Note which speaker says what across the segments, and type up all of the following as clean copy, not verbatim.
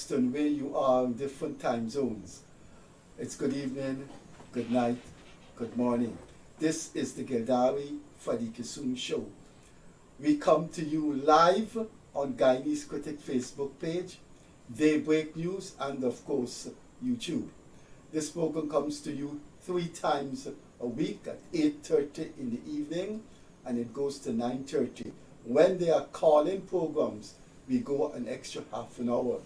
Speaker 1: Houston, where you are in different time zones. It's good evening, good night, good morning. This is the Gildarie Freddie Kissoon show. We come to you live on Guyanese Critic Facebook page, Daybreak News, and of course YouTube. This program comes to you 3 times a week at 8:30 in the evening, and it goes to 9:30. When they are call-in programs, we go an extra half an hour.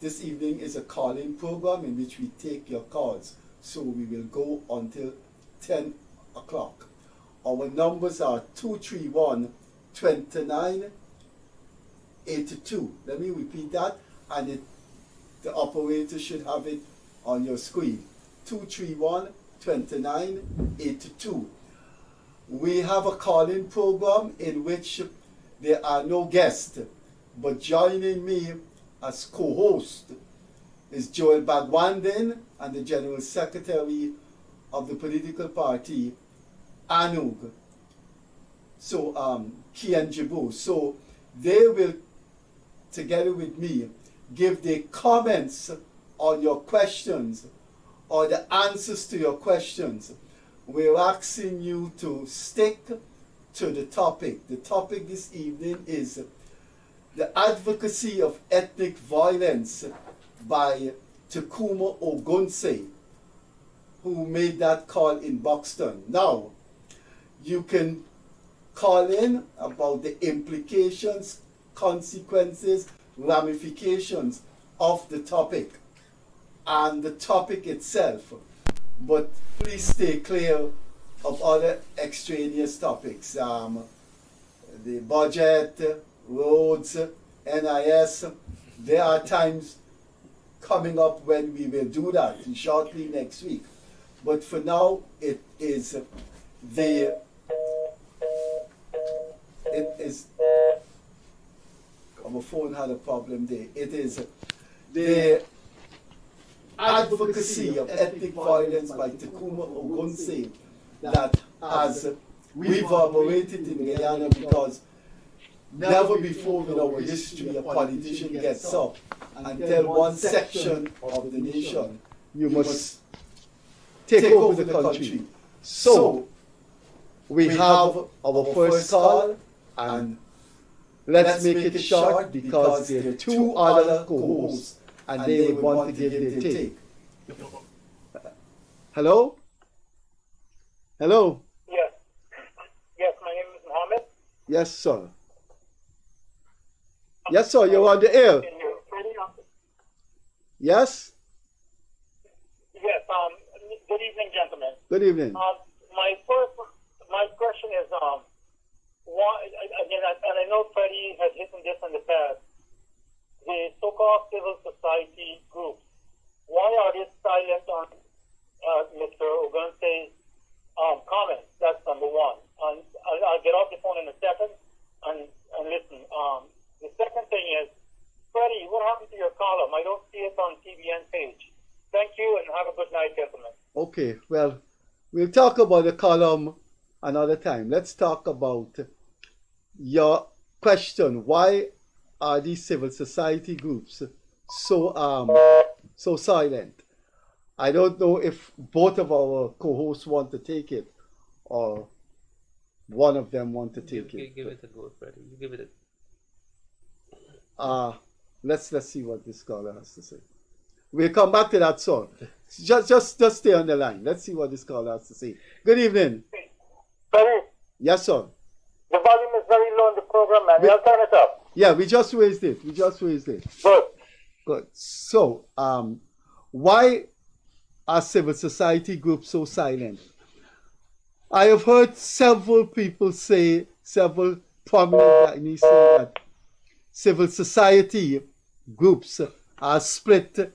Speaker 1: This evening is a call-in program in which we take your calls, so we will go until 10 o'clock. Our numbers are 231-2982. Let me repeat that, and the operator should have it on your screen. 231-2982. We have a call-in program in which there are no guests, but joining me as co-host is Bhagwandin and the General Secretary of the political party, Anug. So, Kian Jaboor. So, they will, together with me, give their comments on your questions or the answers to your questions. We're asking you to stick to the topic. The topic this evening is the advocacy of ethnic violence by TACUMA Ogunseye, who made that call in Buxton. Now, you can call in about the implications, consequences, ramifications of the topic and the topic itself. But please stay clear of other extraneous topics. The budget, roads, NIS. There are times coming up when we will do that shortly next week. But for now, it is our phone had a problem there. It is the advocacy of ethnic violence by TACUMA Ogunseye that has reverberated in Guyana, because never before in our history a politician gets up and tell one section of the nation, you must take over the country. So, we have our first call, and let's make it short because there are 2 other co-hosts and they would want to give their take. Hello? Hello?
Speaker 2: Yes. Yes, my name is Mohammed.
Speaker 1: Yes, sir. Yes, sir, you're on the air. Yes?
Speaker 2: Yes, good evening, gentlemen.
Speaker 1: Good evening.
Speaker 2: My question is, why, again, and I know Freddie has hit on this in the past, the so-called civil society groups, why are they silent on Mr. Ogunseye's comments? That's number one. And I'll get off the phone in a second and listen. The second thing is, Freddie, what happened to your column? I don't see it on TBN page. Thank you, and have a good night, gentlemen.
Speaker 1: Okay, well, we'll talk about the column another time. Let's talk about your question. Why are these civil society groups so silent? I don't know if both of our co-hosts want to take it or one of them want to take it.
Speaker 3: Give it a go, Freddie. You give it
Speaker 1: Let's see what this caller has to say. We'll come back to that soon. Just stay on the line. Let's see what this caller has to say. Good evening.
Speaker 2: Freddie,
Speaker 1: Yes, sir.
Speaker 2: the volume is very low in the program, man. I'll turn it up.
Speaker 1: Yeah, we just raised it.
Speaker 2: Good.
Speaker 1: Good. So, why are civil society groups so silent? I have heard several people say, several prominent Guyanese say that civil society groups are split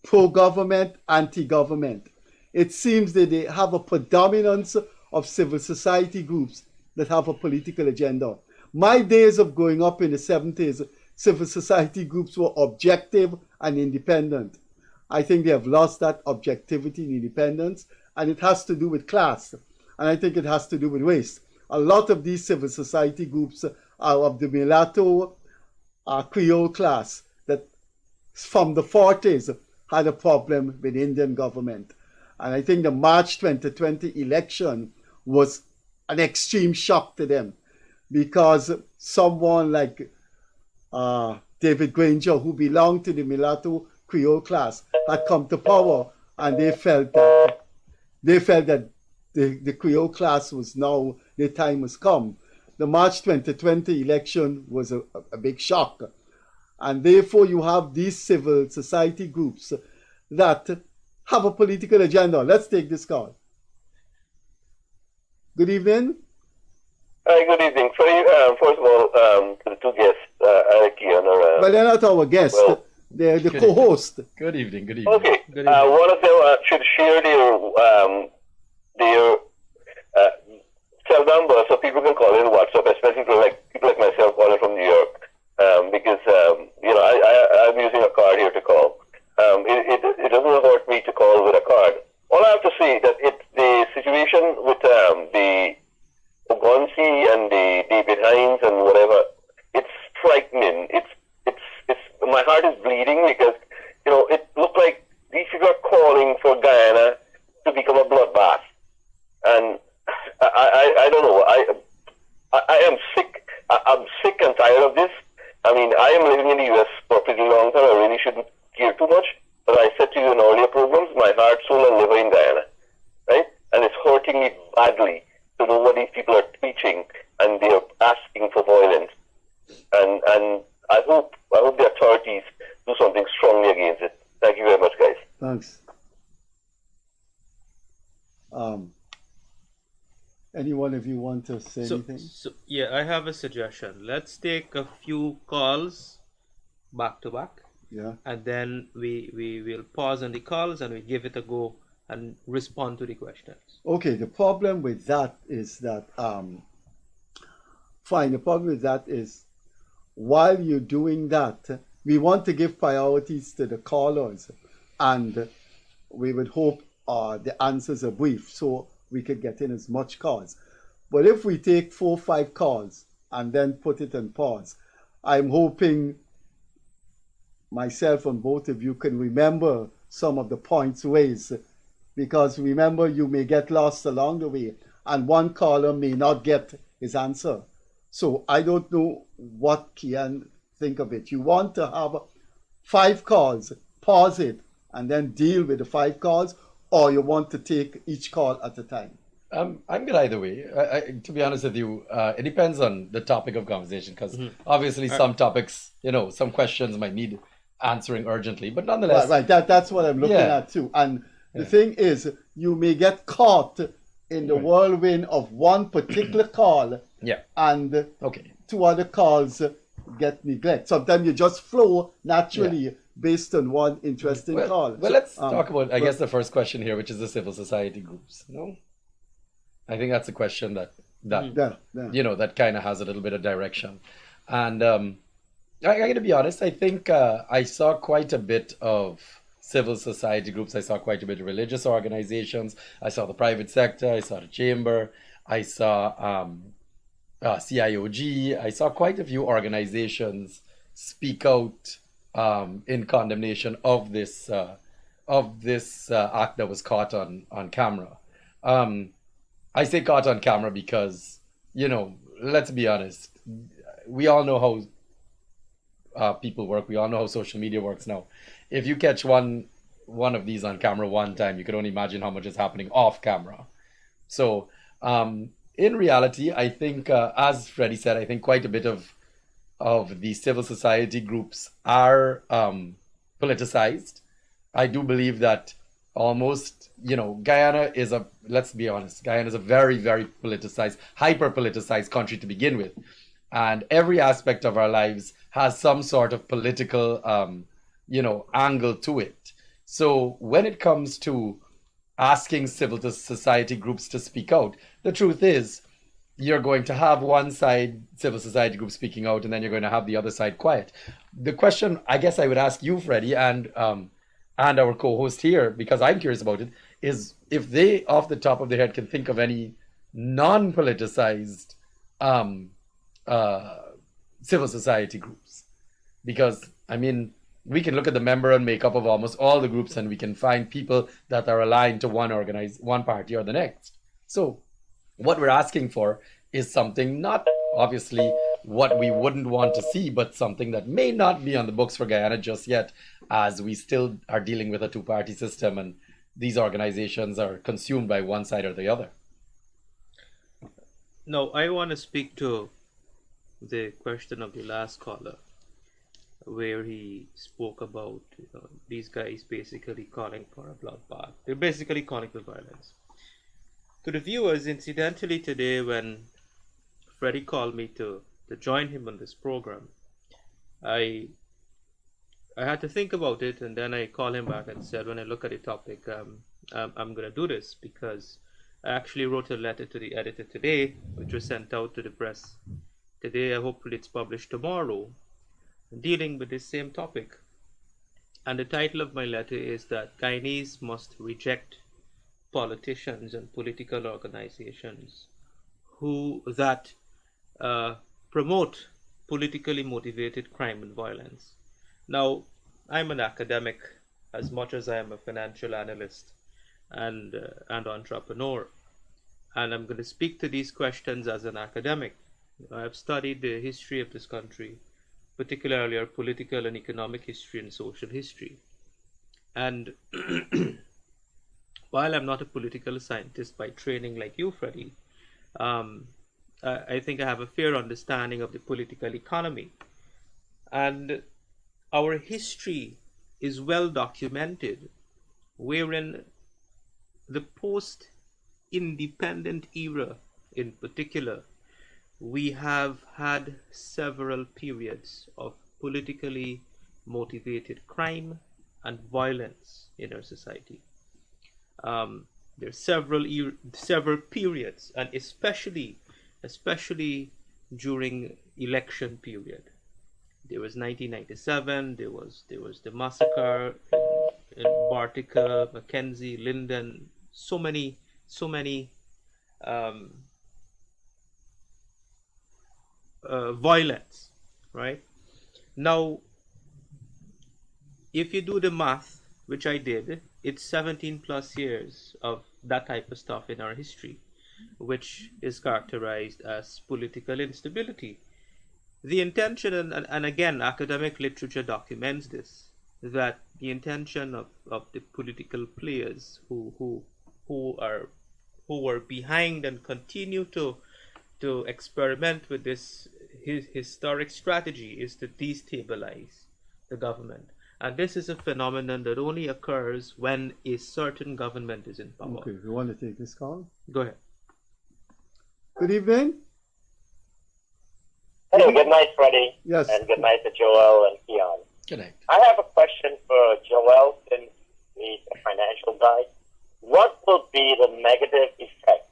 Speaker 1: pro-government, anti-government. It seems that they have a predominance of civil society groups that have a political agenda. My days of growing up in the 70s, civil society groups were objective and independent. I think they have lost that objectivity and independence, and it has to do with class, and I think it has to do with race. A lot of these civil society groups are of the mulatto, Creole class that from the 40s had a problem with the Indian government. And I think the March 2020 election was an extreme shock to them, because someone like David Granger, who belonged to the mulatto Creole class, had come to power, and they felt that the Creole class was now, the time has come. The March 2020 election was a big shock. And therefore you have these civil society groups that have a political agenda. Let's take this call. Good evening.
Speaker 3: Hi, good evening. First of all, to the two guests, Kian are...
Speaker 1: Well, they're not our guests.
Speaker 3: Well,
Speaker 1: they're the co-host.
Speaker 4: Good evening. Good evening.
Speaker 3: Okay.
Speaker 4: Good evening.
Speaker 3: One of them should share their cell number so people can call in WhatsApp, especially people like myself calling from New York, because I'm using a card here to call. It doesn't hurt me to call with a card. All I have to say that the situation with the Ogunseye and the David Hines and whatever, it's frightening. It's my heart is bleeding, because it looked like these people are calling for Guyana to become a bloodbath, and I don't know. I am sick. I'm sick and tired of this. I mean, I am living in the U.S. for a pretty long time. I really shouldn't care too much. But I said to you in earlier programs, my heart, soul, and liver in Guyana, right? And it's hurting me badly to know what these people are teaching, and they're asking for violence. And I hope the authorities do something strongly against it. Thank you very much, guys.
Speaker 1: Thanks. Any one of you want to say anything?
Speaker 5: So yeah, I have a suggestion. Let's take a few calls back to back.
Speaker 1: Yeah.
Speaker 5: And then we will pause on the calls and we give it a go and respond to the questions.
Speaker 1: Okay, the problem with that is that, fine, the problem with that is, while you're doing that, we want to give priorities to the callers, and we would hope the answers are brief so we could get in as much calls. But if we take 4 or 5 calls and then put it on pause, I'm hoping myself and both of you can remember some of the points raised, because remember, you may get lost along the way and one caller may not get his answer. So I don't know what Kian think of it. You want to have 5 calls, pause it, and then deal with the 5 calls, or you want to take each call at a time?
Speaker 4: I'm good either way. To be honest with you, it depends on the topic of conversation, because obviously some topics, some questions might need answering urgently, but nonetheless.
Speaker 1: Right. That's what I'm looking at too. And the thing is, you may get caught in the whirlwind of one particular call, and 2 other calls get neglected. Sometimes you just flow naturally based on one interesting call.
Speaker 4: Well, let's talk about, I guess, the first question here, which is the civil society groups. I think that's a question that that kind of has a little bit of direction. And I got to be honest, I think I saw quite a bit of civil society groups. I saw quite a bit of religious organizations. I saw the private sector. I saw the chamber. I saw CIOG. I saw quite a few organizations speak out in condemnation of this act that was caught on camera. I say caught on camera because, let's be honest, we all know how people work. We all know how social media works now. If you catch one of these on camera one time, you can only imagine how much is happening off camera. So in reality, I think, as Freddie said, I think quite a bit of the civil society groups are politicized. I do believe that almost, Guyana is let's be honest, Guyana is a very, very politicized, hyper-politicized country to begin with. And every aspect of our lives has some sort of political, angle to it. So when it comes to asking civil society groups to speak out, the truth is you're going to have one side, civil society group, speaking out, and then you're going to have the other side quiet. The question I guess I would ask you, Freddie, and our co-host here, because I'm curious about it, is if they, off the top of their head, can think of any non-politicized civil society groups. Because, we can look at the member and makeup of almost all the groups, and we can find people that are aligned to one party or the next. So what we're asking for is something not obviously what we wouldn't want to see, but something that may not be on the books for Guyana just yet, as we still are dealing with a two-party system and these organizations are consumed by one side or the other.
Speaker 5: Now, I want to speak to the question of the last caller, where he spoke about these guys basically calling for a bloodbath. They're basically calling for violence. To the viewers, incidentally, today when Freddie called me to join him on this program, I had to think about it, and then I called him back and said, when I look at the topic, I'm going to do this, because I actually wrote a letter to the editor today, which was sent out to the press today. Hopefully it's published tomorrow, dealing with this same topic. And the title of my letter is that Guyanese must reject politicians and political organizations that promote politically motivated crime and violence. Now, I'm an academic as much as I am a financial analyst and entrepreneur, and I'm going to speak to these questions as an academic. I've studied the history of this country, particularly our political and economic history and social history. And while I'm not a political scientist by training like you, Freddie, I think I have a fair understanding of the political economy. And our history is well documented, wherein the post-independent era in particular, we have had several periods of politically motivated crime and violence in our society. There are several periods, and especially during election period. There was 1997. There was the massacre in Bartica, Mackenzie, Linden. So many violence, right? Now, if you do the math, which I did, it's 17 plus years of that type of stuff in our history, which is characterized as political instability. The intention, and again, academic literature documents this, that the intention of the political players who are behind and continue to experiment with this historic strategy is to destabilize the government. And this is a phenomenon that only occurs when a certain government is in power.
Speaker 1: Okay, you want to take this call?
Speaker 5: Go ahead.
Speaker 1: Good evening.
Speaker 2: Hey, good night, Freddie.
Speaker 1: Yes.
Speaker 2: And good night to Joel and Kian.
Speaker 4: Good night.
Speaker 2: I have a question for Joel, since he's a financial guy. What will be the negative effect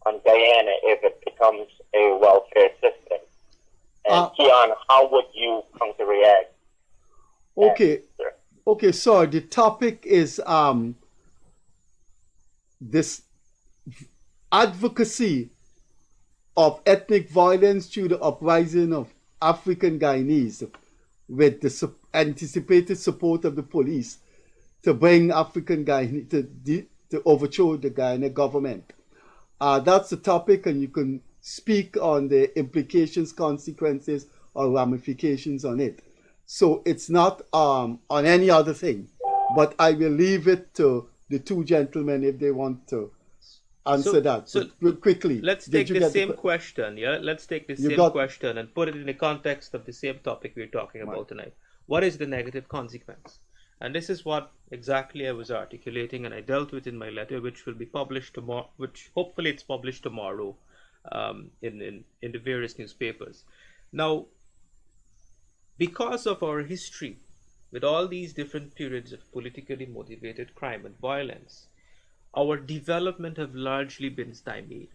Speaker 2: on Guyana if it becomes a welfare system? And Kian, how would you come to react?
Speaker 1: Okay, so the topic is this advocacy of ethnic violence through the uprising of African Guyanese, with the anticipated support of the police to bring African Guyanese to overthrow the Guyana government. That's the topic, and you can speak on the implications, consequences, or ramifications on it. So it's not on any other thing, but I will leave it to the two gentlemen if they want to answer that. So quickly.
Speaker 5: Let's take the same question, yeah? Let's take the same question and put it in the context of the same topic we're talking about tonight. What is the negative consequence? And this is what exactly I was articulating, and I dealt with in my letter, which will be published tomorrow, which hopefully it's published tomorrow in the various newspapers. Now, because of our history, with all these different periods of politically motivated crime and violence, our development have largely been stymied.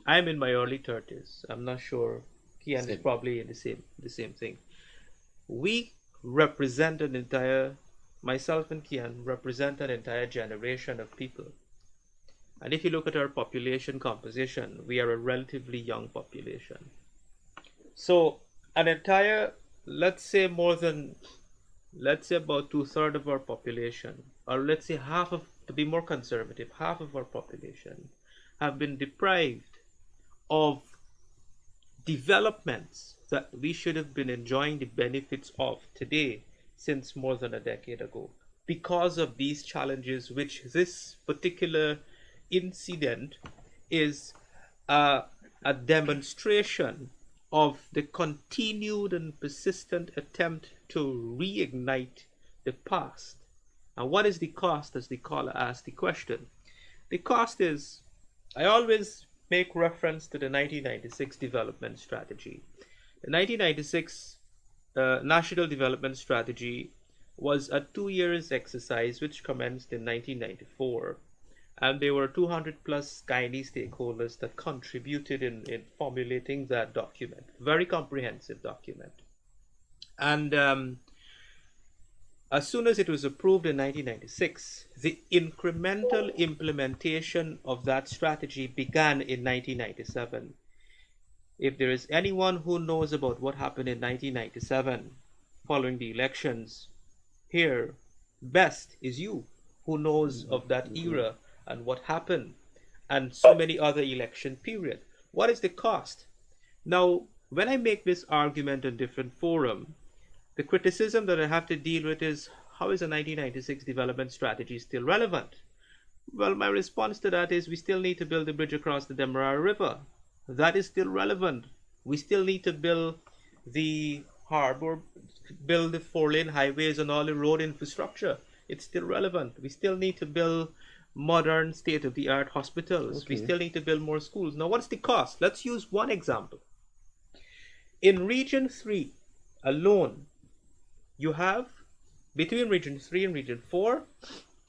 Speaker 5: I'm in my early 30s. I'm not sure Kian is probably in the same thing. We represent myself and Kian represent an entire generation of people. And if you look at our population composition, we are a relatively young population. So an entire, let's say more than let's say about 2/3 of our population, or let's say half of, to be more conservative, half of our population have been deprived of developments that we should have been enjoying the benefits of today since more than a decade ago because of these challenges, which this particular incident is a demonstration of the continued and persistent attempt to reignite the past. And what is the cost, as the caller asked the question? The cost is, I always make reference to the 1996 development strategy. The 1996 National Development Strategy was a 2 year exercise which commenced in 1994. And there were 200 plus Guyanese stakeholders that contributed in formulating that document. Very comprehensive document. And as soon as it was approved in 1996, the incremental implementation of that strategy began in 1997. If there is anyone who knows about what happened in 1997 following the elections, here best is you, who knows of that era and what happened, and so many other election period. What is the cost? Now, when I make this argument in different forum, the criticism that I have to deal with is, how is a 1996 development strategy still relevant? Well, my response to that is, we still need to build a bridge across the Demerara River. That is still relevant. We still need to build the harbor, build the 4-lane highways and all the road infrastructure. It's still relevant. We still need to build modern state-of-the-art hospitals. Okay. We still need to build more schools. Now, what's the cost? Let's use one example. In Region 3 alone, you have, between Region 3 and Region 4,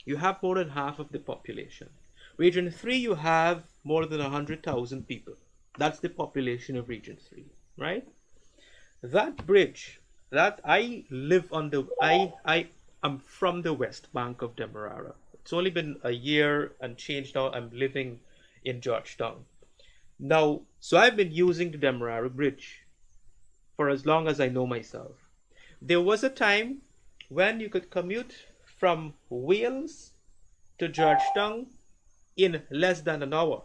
Speaker 5: you have more than half of the population. Region 3, you have more than 100,000 people. That's the population of Region 3, right? That bridge, that I live on the, I am from the west bank of Demerara. It's only been a year and change now. I'm living in Georgetown. Now, so I've been using the Demerara Bridge for as long as I know myself. There was a time when you could commute from Wales to Georgetown in less than an hour.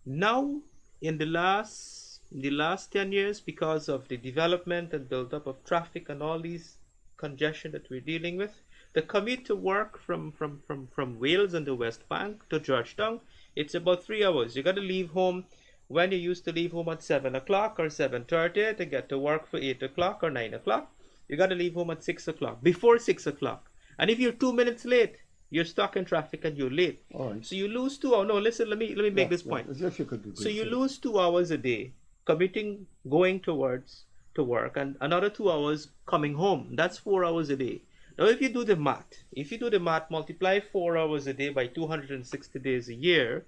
Speaker 5: Now, in the last 10 years, because of the development and build-up of traffic and all these congestion that we're dealing with, the commute to work from Wales and the West Bank to Georgetown, it's about 3 hours. You got to leave home when you used to leave home at 7 o'clock or 7:30 to get to work for 8 o'clock or 9 o'clock. You got to leave home at 6 o'clock, before 6 o'clock. And if you're 2 minutes late, you're stuck in traffic and you're late. Right. So you lose 2 hours. No, listen, let me make this point. So you lose 2 hours a day commuting, going to work, and another 2 hours coming home. That's 4 hours a day. Now, if you do the math, multiply 4 hours a day by 260 days a year,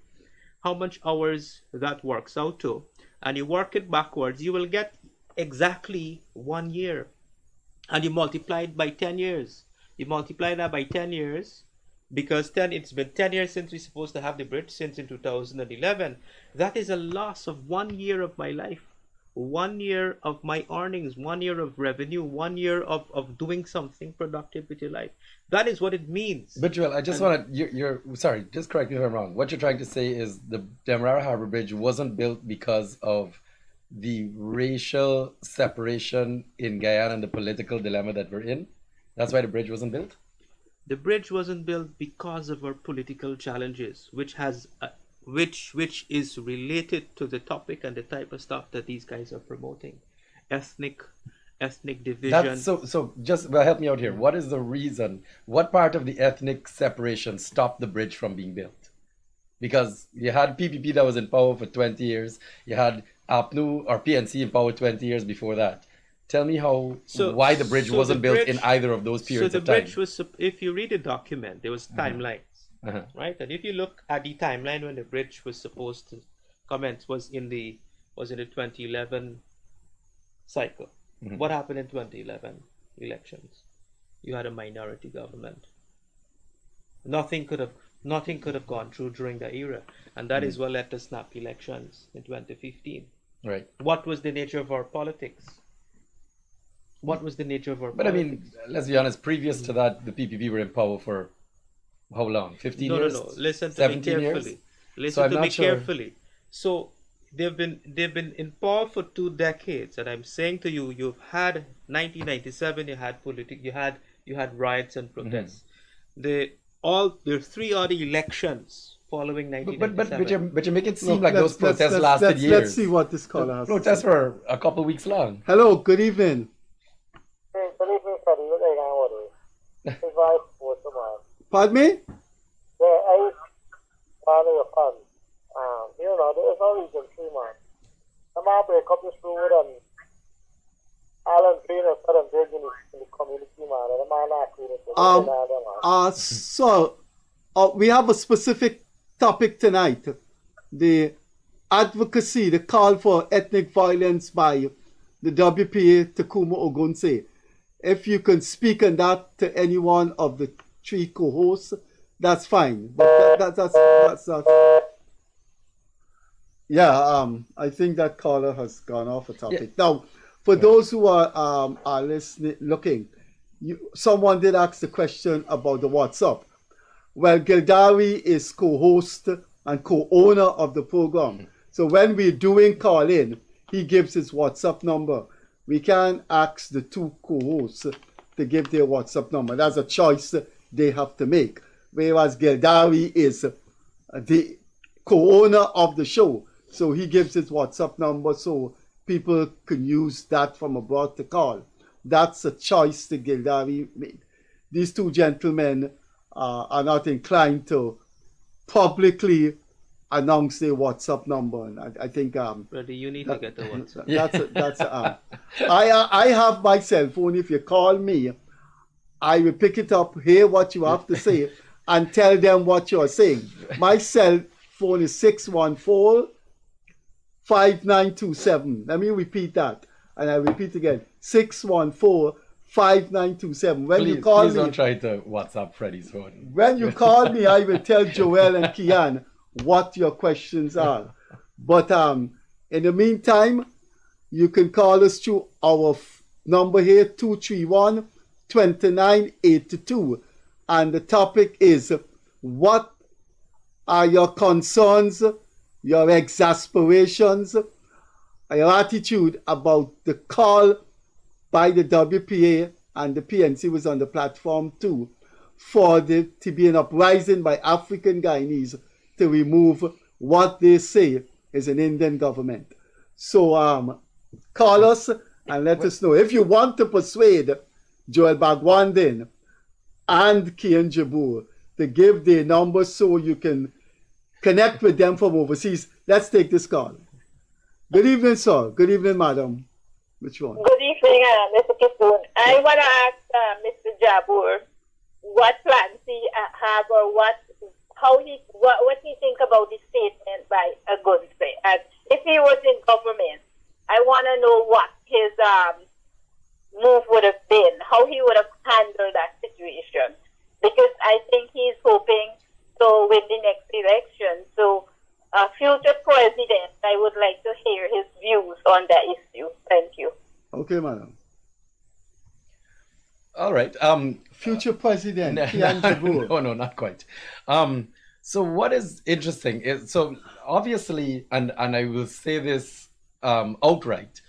Speaker 5: how much hours that works out to, and you work it backwards, you will get exactly 1 year. And you multiply it by 10 years. You multiply that by 10 years, because it's been 10 years since we're supposed to have the bridge, since in 2011. That is a loss of 1 year of my life. 1 year of my earnings, 1 year of revenue, 1 year of doing something productive with your life. That is what it means.
Speaker 4: But Joel, I just want to, you're sorry, just correct me if I'm wrong. What you're trying to say is the Demerara Harbor Bridge wasn't built because of the racial separation in Guyana and the political dilemma that we're in. That's why the bridge wasn't built?
Speaker 5: The bridge wasn't built because of our political challenges, which is related to the topic and the type of stuff that these guys are promoting. Ethnic division.
Speaker 4: So just help me out here. What is the reason? What part of the ethnic separation stopped the bridge from being built? Because you had PPP that was in power for 20 years. You had APNU or PNC in power 20 years before that. Tell me why the bridge wasn't built in either of those periods of time.
Speaker 5: So the bridge was, if you read the document, there was timelines, right? And if you look at the timeline when the bridge was supposed to commence, was in the 2011 cycle. Mm-hmm. What happened in 2011 elections? You had a minority government. Nothing could have gone through during that era, and that is what led to snap elections in 2015.
Speaker 4: Right.
Speaker 5: What was the nature of our politics? what was the nature of our
Speaker 4: But I
Speaker 5: politics?
Speaker 4: mean, let's be honest, previous to that, the PPP were in power for how long? 15
Speaker 5: No,
Speaker 4: years?
Speaker 5: no. Listen to me
Speaker 4: 17
Speaker 5: carefully.
Speaker 4: years?
Speaker 5: Listen
Speaker 4: I'm
Speaker 5: to
Speaker 4: not
Speaker 5: me
Speaker 4: sure.
Speaker 5: carefully. So they've been in power for 2 decades, and I'm saying to you, you've had 1997. You had riots and protests. There's 3 other elections following
Speaker 4: But
Speaker 5: 1997.
Speaker 4: but you make it seem
Speaker 1: Look,
Speaker 4: like those protests lasted years.
Speaker 1: Let's see what this caller has to
Speaker 4: Protests
Speaker 1: say.
Speaker 4: were a couple weeks long.
Speaker 1: Hello, good evening.
Speaker 2: Hey, good evening, Freddie. What are you going to do? Advice for tomorrow.
Speaker 1: Pardon me?
Speaker 2: Yeah, I follow your fun. You know, there's no reason, 3 months. I'm going to break up this road and Alan Green and Southern Bridge in the community, man. And I'm not clean it.
Speaker 1: So, we have a specific topic tonight. The advocacy, the call for ethnic violence by the WPA TACUMA Ogunseye. If you can speak on that to any one of the 3 co-hosts, that's fine. But that's yeah, I think that caller has gone off a topic.
Speaker 4: Yeah.
Speaker 1: Now, for those who are listening, looking, someone did ask the question about the WhatsApp. Well, Gildarie is co-host and co-owner of the program. So when we're doing call-in, he gives his WhatsApp number. We can ask the 2 co-hosts to give their WhatsApp number. That's a choice they have to make. Whereas Gildarie is the co-owner of the show. So he gives his WhatsApp number so people can use that from abroad to call. That's a choice that Gildarie made. These 2 gentlemen are not inclined to publicly announce their WhatsApp number. And I think
Speaker 5: Freddie, you need to get the WhatsApp.
Speaker 1: I have my cell phone. If you call me, I will pick it up, hear what you have to say, and tell them what you're saying. My cell phone is 614-5927. Let me repeat that. And I repeat again, 614-5927. When you call
Speaker 4: Please
Speaker 1: me,
Speaker 4: don't try to WhatsApp Freddie's phone.
Speaker 1: when you call me, I will tell Joel and Kian what your questions are. But in the meantime, you can call us through our number here, 231-2982. And the topic is, what are your concerns, your exasperations, your attitude about the call by the WPA, and the PNC was on the platform too, for there to be an uprising by African Guyanese to remove what they say is an Indian government. So call us and let us know. If you want to persuade Joel Bhagwandin and Kian Jaboor to give their numbers so you can connect with them from overseas, let's take this call. Good evening, sir. Good evening, madam. Which one?
Speaker 6: Good evening, Mr. Kissoon. I want to ask Mr. Jaboor what plans he have or what he think about the statement by Ogunseye. And if he was in government, I want to know what his move would have been, how he would have handled that situation. Because I think he's hoping to win the next election. So, future president, I would like to hear his views on that issue. Thank you.
Speaker 1: Okay, madam.
Speaker 4: All right.
Speaker 1: Future president, Kian Jaboor.
Speaker 4: No, not quite. So what is interesting is, so obviously, and I will say this outright,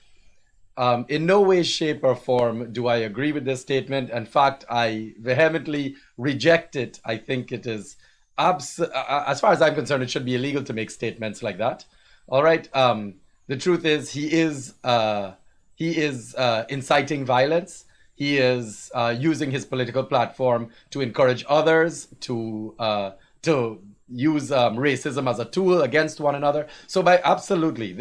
Speaker 4: in no way, shape, or form do I agree with this statement. In fact, I vehemently reject it. I think it is, as far as I'm concerned, it should be illegal to make statements like that. All right. The truth is, he is inciting violence. He is using his political platform to encourage others to use racism as a tool against one another. So absolutely,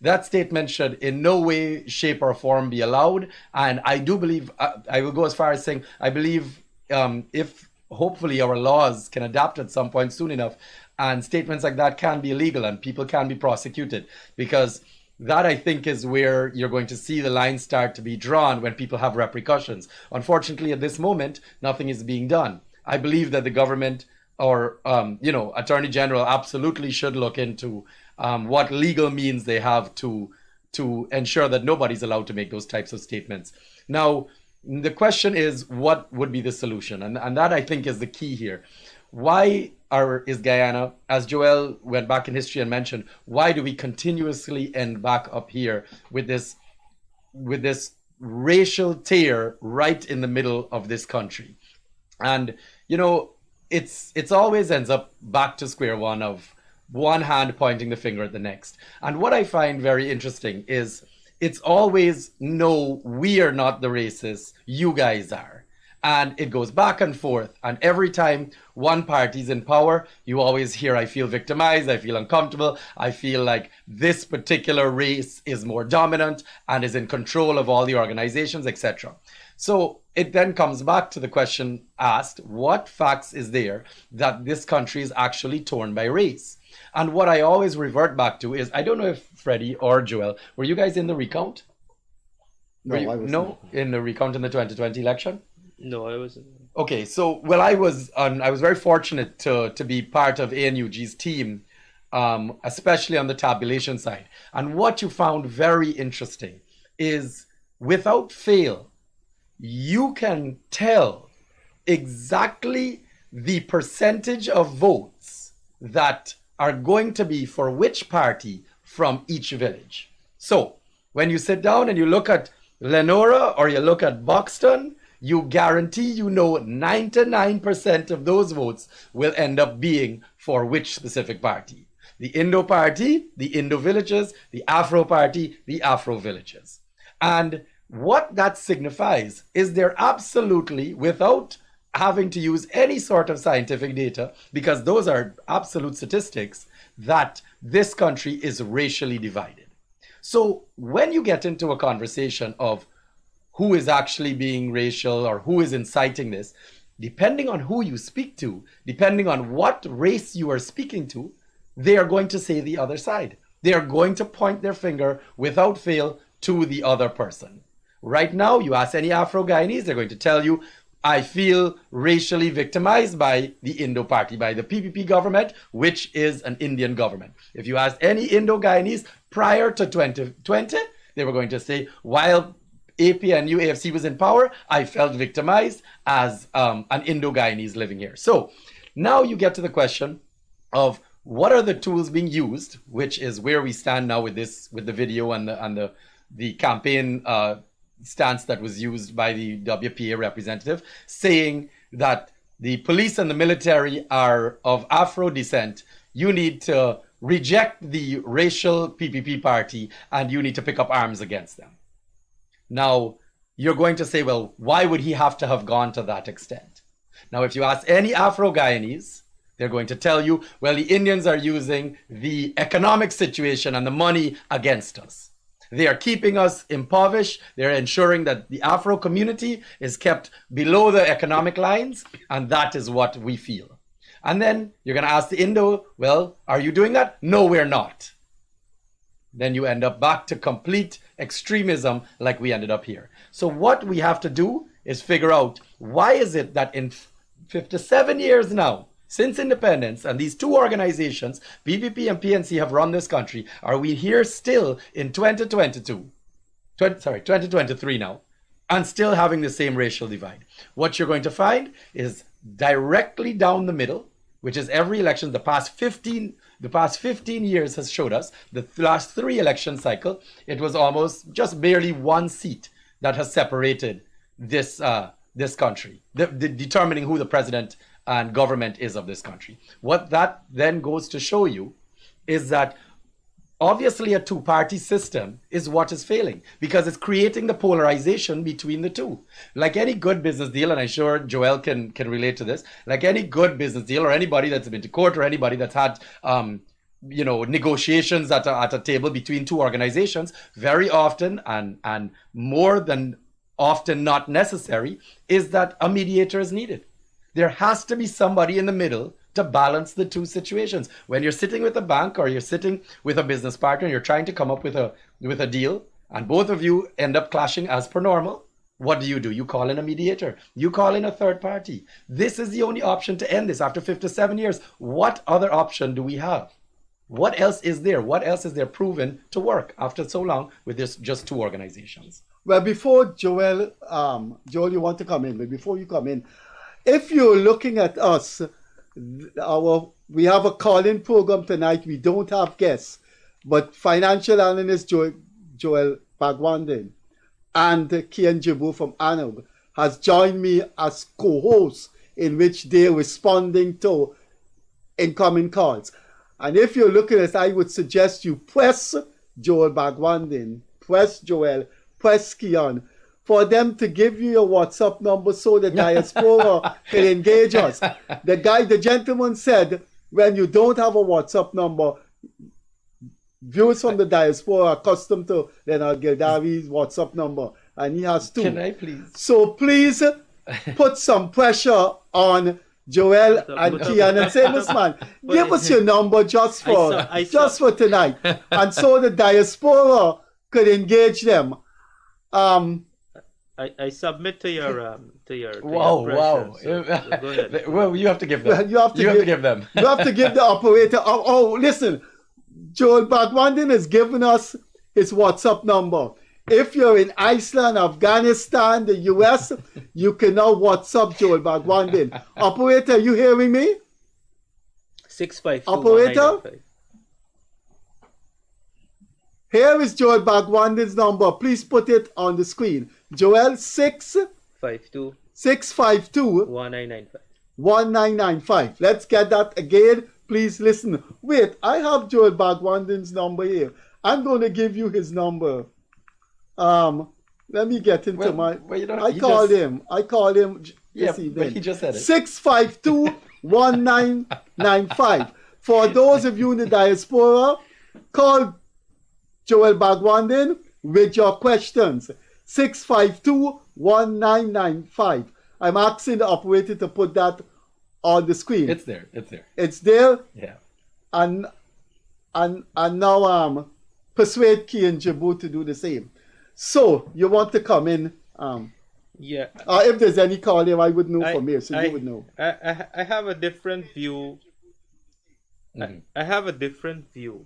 Speaker 4: that statement should in no way, shape, or form be allowed. And I do believe, I will go as far as saying, I believe if hopefully our laws can adapt at some point soon enough, and statements like that can be illegal and people can be prosecuted, because that, I think, is where you're going to see the line start to be drawn when people have repercussions. Unfortunately, at this moment, nothing is being done. I believe that the government or, Attorney General absolutely should look into what legal means they have to to ensure that nobody's allowed to make those types of statements. Now, the question is, what would be the solution? And that, I think, is the key here. Why is Guyana, as Joel went back in history and mentioned, why do we continuously end back up here with this racial tear right in the middle of this country? And, you know, it's always ends up back to square one of one hand pointing the finger at the next. And what I find very interesting is it's always, no, we are not the racists, you guys are. And it goes back and forth. And every time one party's in power, you always hear, I feel victimized, I feel uncomfortable, I feel like this particular race is more dominant and is in control of all the organizations, etc. So it then comes back to the question asked, what facts is there that this country is actually torn by race? And what I always revert back to is, I don't know if Freddie or Joel, were you guys in the recount?
Speaker 1: No, I was not.
Speaker 4: In the recount in the 2020 election?
Speaker 5: No, I wasn't.
Speaker 4: Okay, so well, I was very fortunate to be part of ANUG's team, especially on the tabulation side. And what you found very interesting is, without fail, you can tell exactly the percentage of votes that are going to be for which party from each village. So when you sit down and you look at Lenora or you look at Buxton, you guarantee you know 99% of those votes will end up being for which specific party. The Indo party, the Indo villages, the Afro party, the Afro villages. And what that signifies is they're absolutely, without having to use any sort of scientific data, because those are absolute statistics, that this country is racially divided. So when you get into a conversation of who is actually being racial or who is inciting this, depending on who you speak to, depending on what race you are speaking to, they are going to say the other side. They are going to point their finger without fail to the other person. Right now, you ask any Afro-Guyanese, they're going to tell you, I feel racially victimized by the Indo party, by the PPP government, which is an Indian government. If you ask any Indo-Guyanese prior to 2020, they were going to say, while APNU AFC was in power, I felt victimized as an Indo-Guyanese living here. So now you get to the question of what are the tools being used, which is where we stand now with this, with the video and the campaign stance that was used by the WPA representative, saying that the police and the military are of Afro descent. You need to reject the racial PPP party and you need to pick up arms against them. Now, you're going to say, well, why would he have to have gone to that extent? Now, if you ask any Afro-Guyanese, they're going to tell you, well, the Indians are using the economic situation and the money against us. They are keeping us impoverished. They're ensuring that the Afro community is kept below the economic lines, and that is what we feel. And then you're going to ask the Indo, well, are you doing that? No, we're not. Then you end up back to complete extremism like we ended up here. So what we have to do is figure out, why is it that in 57 years now, since independence, and these two organizations, PPP and PNC, have run this country, are we here still in 2023 now, and still having the same racial divide? What you're going to find is directly down the middle, which is every election, the past 15 years has showed us, the last 3 election cycle, it was almost just barely 1 seat that has separated this country, determining who the president and government is of this country. What that then goes to show you is that obviously a two-party system is what is failing, because it's creating the polarization between the two. Like any good business deal, and I'm sure Joel can relate to this, like any good business deal, or anybody that's been to court, or anybody that's had negotiations at a table between two organizations, very often and more than often not necessary, is that a mediator is needed. There has to be somebody in the middle to balance the two situations. When you're sitting with a bank or you're sitting with a business partner and you're trying to come up with a deal, and both of you end up clashing as per normal, what do? You call in a mediator. You call in a third party. This is the only option to end this after 57 years. What other option do we have? What else is there? What else is there proven to work after so long with this just two organizations?
Speaker 1: Well, before Joel, Joel, you want to come in, but before you come in, if you're looking at us, we have a call-in program tonight. We don't have guests, but financial analyst Joel Bhagwandin and Kian Jaboor from Annog has joined me as co-hosts, in which they're responding to incoming calls. And if you're looking at us, I would suggest you press Joel Bhagwandin, press Joel, press Kian, for them to give you your WhatsApp number so the diaspora can engage us. The gentleman said, when you don't have a WhatsApp number, viewers from the diaspora are accustomed to Gildarie's WhatsApp number, and he has two.
Speaker 4: Can I please?
Speaker 1: So please put some pressure on Joel and Kian and say, listen, man, give us your number just for tonight, and so the diaspora could engage them.
Speaker 5: I submit to your
Speaker 4: Wow.
Speaker 5: So go ahead.
Speaker 4: Well, you have to give them.
Speaker 1: Well, you have to give
Speaker 4: them.
Speaker 1: You have to give the operator. Listen, Joel Bhagwandin has given us his WhatsApp number. If you're in Iceland, Afghanistan, the US, you can now WhatsApp Joel Bhagwandin. Operator, are you hearing me?
Speaker 5: 652.
Speaker 1: Operator? Here is Joel Bhagwandin's number. Please put it on the screen. Joel 652
Speaker 5: 1995.
Speaker 1: 1995. Let's get that again. Please listen. Wait, I have Joel Bhagwandin's number here. I'm going to give you his number. Let me get into I called him this evening.
Speaker 4: But he just said it.
Speaker 1: 652-1995. For those of you in the diaspora, call Joel Bhagwandin with your questions. 652-1995. I'm asking the operator to put that on the screen.
Speaker 4: It's there.
Speaker 1: It's there?
Speaker 4: Yeah.
Speaker 1: And now persuade Kian Jaboor to do the same. So you want to come in?
Speaker 5: Yeah.
Speaker 1: If there's any call here, I would know from here, so you would know.
Speaker 5: I have a different view.
Speaker 4: Mm-hmm.
Speaker 5: I have a different view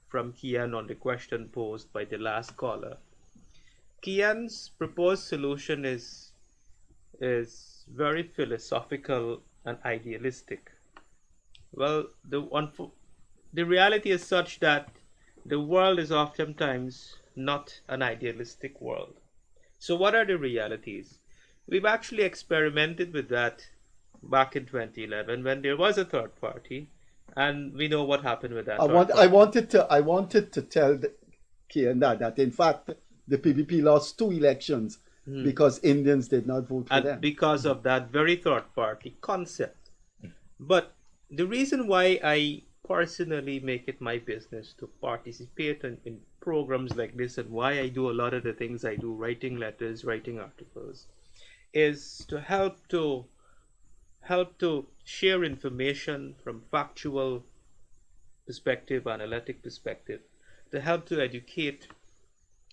Speaker 5: from Kian on the question posed by the last caller. Kian's proposed solution is very philosophical and idealistic. Well, the reality is such that the world is oftentimes not an idealistic world. So what are the realities? We've actually experimented with that back in 2011 when there was a third party, and we know what happened with that.
Speaker 1: I wanted to tell Kian that in fact the PPP lost 2 elections because Indians did not vote for them.
Speaker 5: Because of that very third party concept. But the reason why I personally make it my business to participate in programs like this, and why I do a lot of the things I do, writing letters, writing articles, is to help to share information from factual perspective, analytic perspective, to help to educate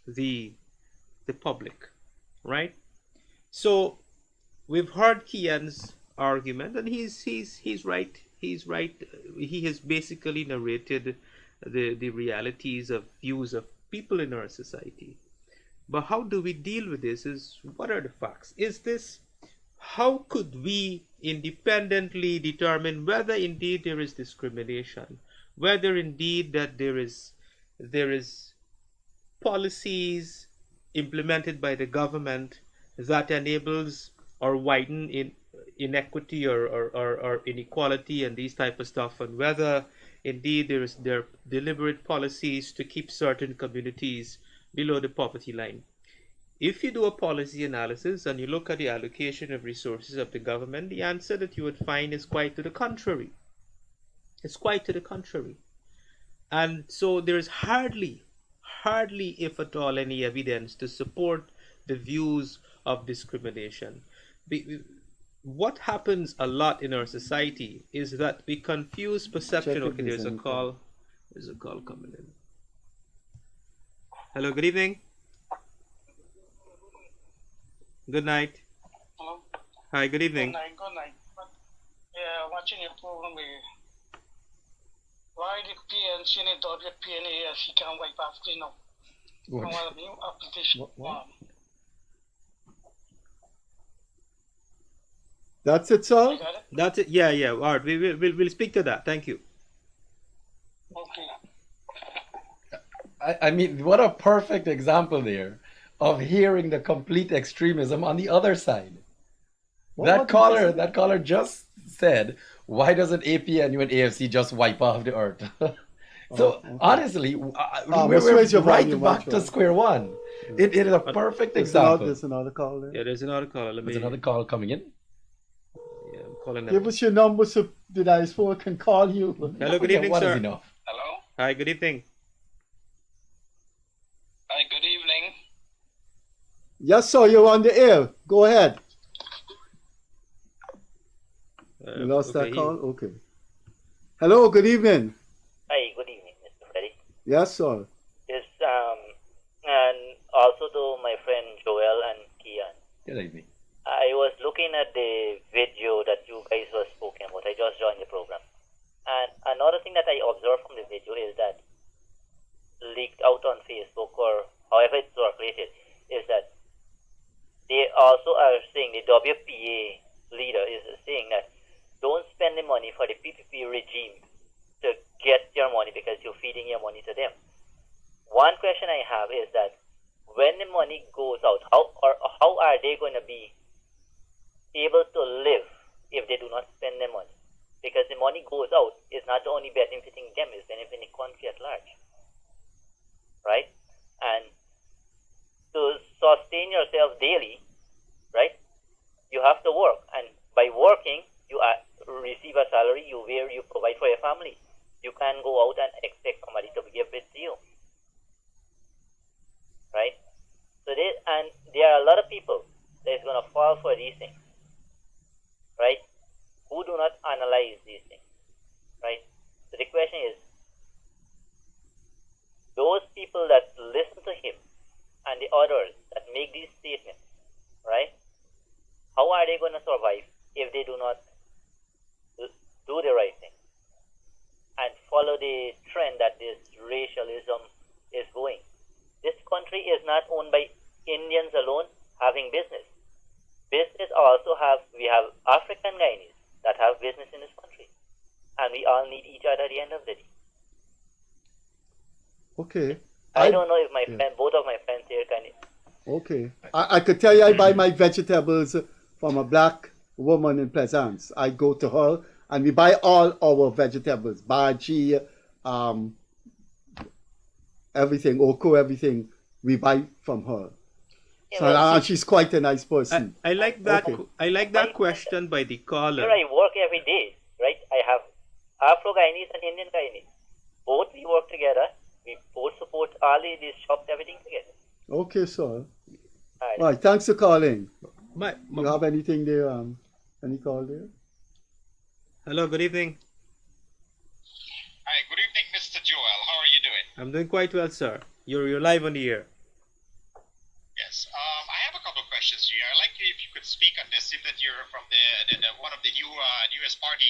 Speaker 5: the public, right? So we've heard Kian's argument, and he's right. He's right. He has basically narrated the realities of views of people in our society. But how do we deal with this? What are the facts? How could we independently determine whether indeed there is discrimination, whether indeed that there is policies implemented by the government that enables or widen inequity or inequality and these type of stuff, and whether indeed there are deliberate policies to keep certain communities below the poverty line. If you do a policy analysis and you look at the allocation of resources of the government, the answer that you would find is quite to the contrary. It's quite to the contrary. And so there is hardly, if at all, any evidence to support the views of discrimination. What happens a lot in our society is that we confuse perception. Okay, there's a call. There's a call coming in. Hello, good evening. Good night.
Speaker 7: Hello.
Speaker 5: Hi, good evening.
Speaker 7: Good night. Yeah, watching a program why the PNC and WPNA, he can wipe off,
Speaker 4: What?
Speaker 7: on a new application.
Speaker 4: What?
Speaker 1: That's it, sir?
Speaker 7: You got it?
Speaker 5: That's it. Yeah, yeah. All right. We'll speak to that. Thank you.
Speaker 7: Okay.
Speaker 4: I mean, what a perfect example there of hearing the complete extremism on the other side. That caller just said, why doesn't APNU and AFC just wipe off the earth? So
Speaker 1: okay.
Speaker 4: honestly,
Speaker 1: let's
Speaker 4: we're
Speaker 1: raise your
Speaker 4: right
Speaker 1: volume,
Speaker 4: back to
Speaker 1: Joel.
Speaker 4: square one. It is a perfect example.
Speaker 1: There's another call there.
Speaker 5: Yeah, there's another caller.
Speaker 4: There's another call coming in.
Speaker 5: Yeah, I'm calling them.
Speaker 1: Give us your number so the diaspora can call you.
Speaker 5: Hello, good
Speaker 4: Yeah,
Speaker 5: evening,
Speaker 4: what is
Speaker 5: sir.
Speaker 4: enough?
Speaker 7: Hello?
Speaker 5: Hi, good evening.
Speaker 7: Hi, good evening.
Speaker 1: Yes, sir, you're on the air. Go ahead. You lost
Speaker 5: okay,
Speaker 1: that call? Okay. Hello, good evening.
Speaker 8: Hi, good evening, Mr. Freddie.
Speaker 1: Yes, sir.
Speaker 8: Yes, and also to my friend Joel and Kian.
Speaker 4: Good evening.
Speaker 8: I was looking at the video that you guys were speaking about. I just joined the program. And another thing that I observed from the video is that leaked out on Facebook or however it's circulated is that they also are saying, the WPA leader is saying that don't spend the money for the PPP regime to get your money because you're feeding your money to them. One question I have is that when the money goes out, how are they going to be able to live if they do not spend their money? Because the money goes out, it's not only benefiting them, it's benefiting the country at large. Right? And to sustain yourself daily, right, you have to work. And by working, you receive a salary, you provide for your family. You can't go out and expect somebody to give it to you. Right? So there are a lot of people that is going to fall for these things. Right? Who do not analyze these things. Right? So the question is, those people that listen to him and the others that make these statements, right? How are they going to survive if they do not do the right thing and follow the trend that this racialism is going? This country is not owned by Indians alone having business. We have African Guyanese that have business in this country, and we all need each other at the end of the day.
Speaker 1: Okay.
Speaker 8: I don't know if my friend, both of my friends here can.
Speaker 1: Okay. I could tell you I buy my vegetables from a black woman in Pleasance. I go to her and we buy all our vegetables, bhaji, everything, oko, everything we buy from her.
Speaker 8: Yeah,
Speaker 1: So
Speaker 8: well,
Speaker 1: and she's quite a nice person.
Speaker 5: I like that.
Speaker 1: Okay.
Speaker 5: I like that question by the caller.
Speaker 8: here I work every day, right? I have Afro-Guyanese and Indian Guyanese. Both we work together. We both support all these shops, everything together.
Speaker 1: Okay, sir.
Speaker 8: All right.
Speaker 1: All right, thanks for calling.
Speaker 5: My,
Speaker 1: You have anything there? Any call there?
Speaker 5: hello, good evening.
Speaker 9: Hi, good evening, Mr. Joel. How are you doing?
Speaker 5: I'm doing quite well, sir. You're live on the air.
Speaker 9: Yes. I have a couple of questions to you. I'd like if you could speak on this. Seems that you're from the one of the newest party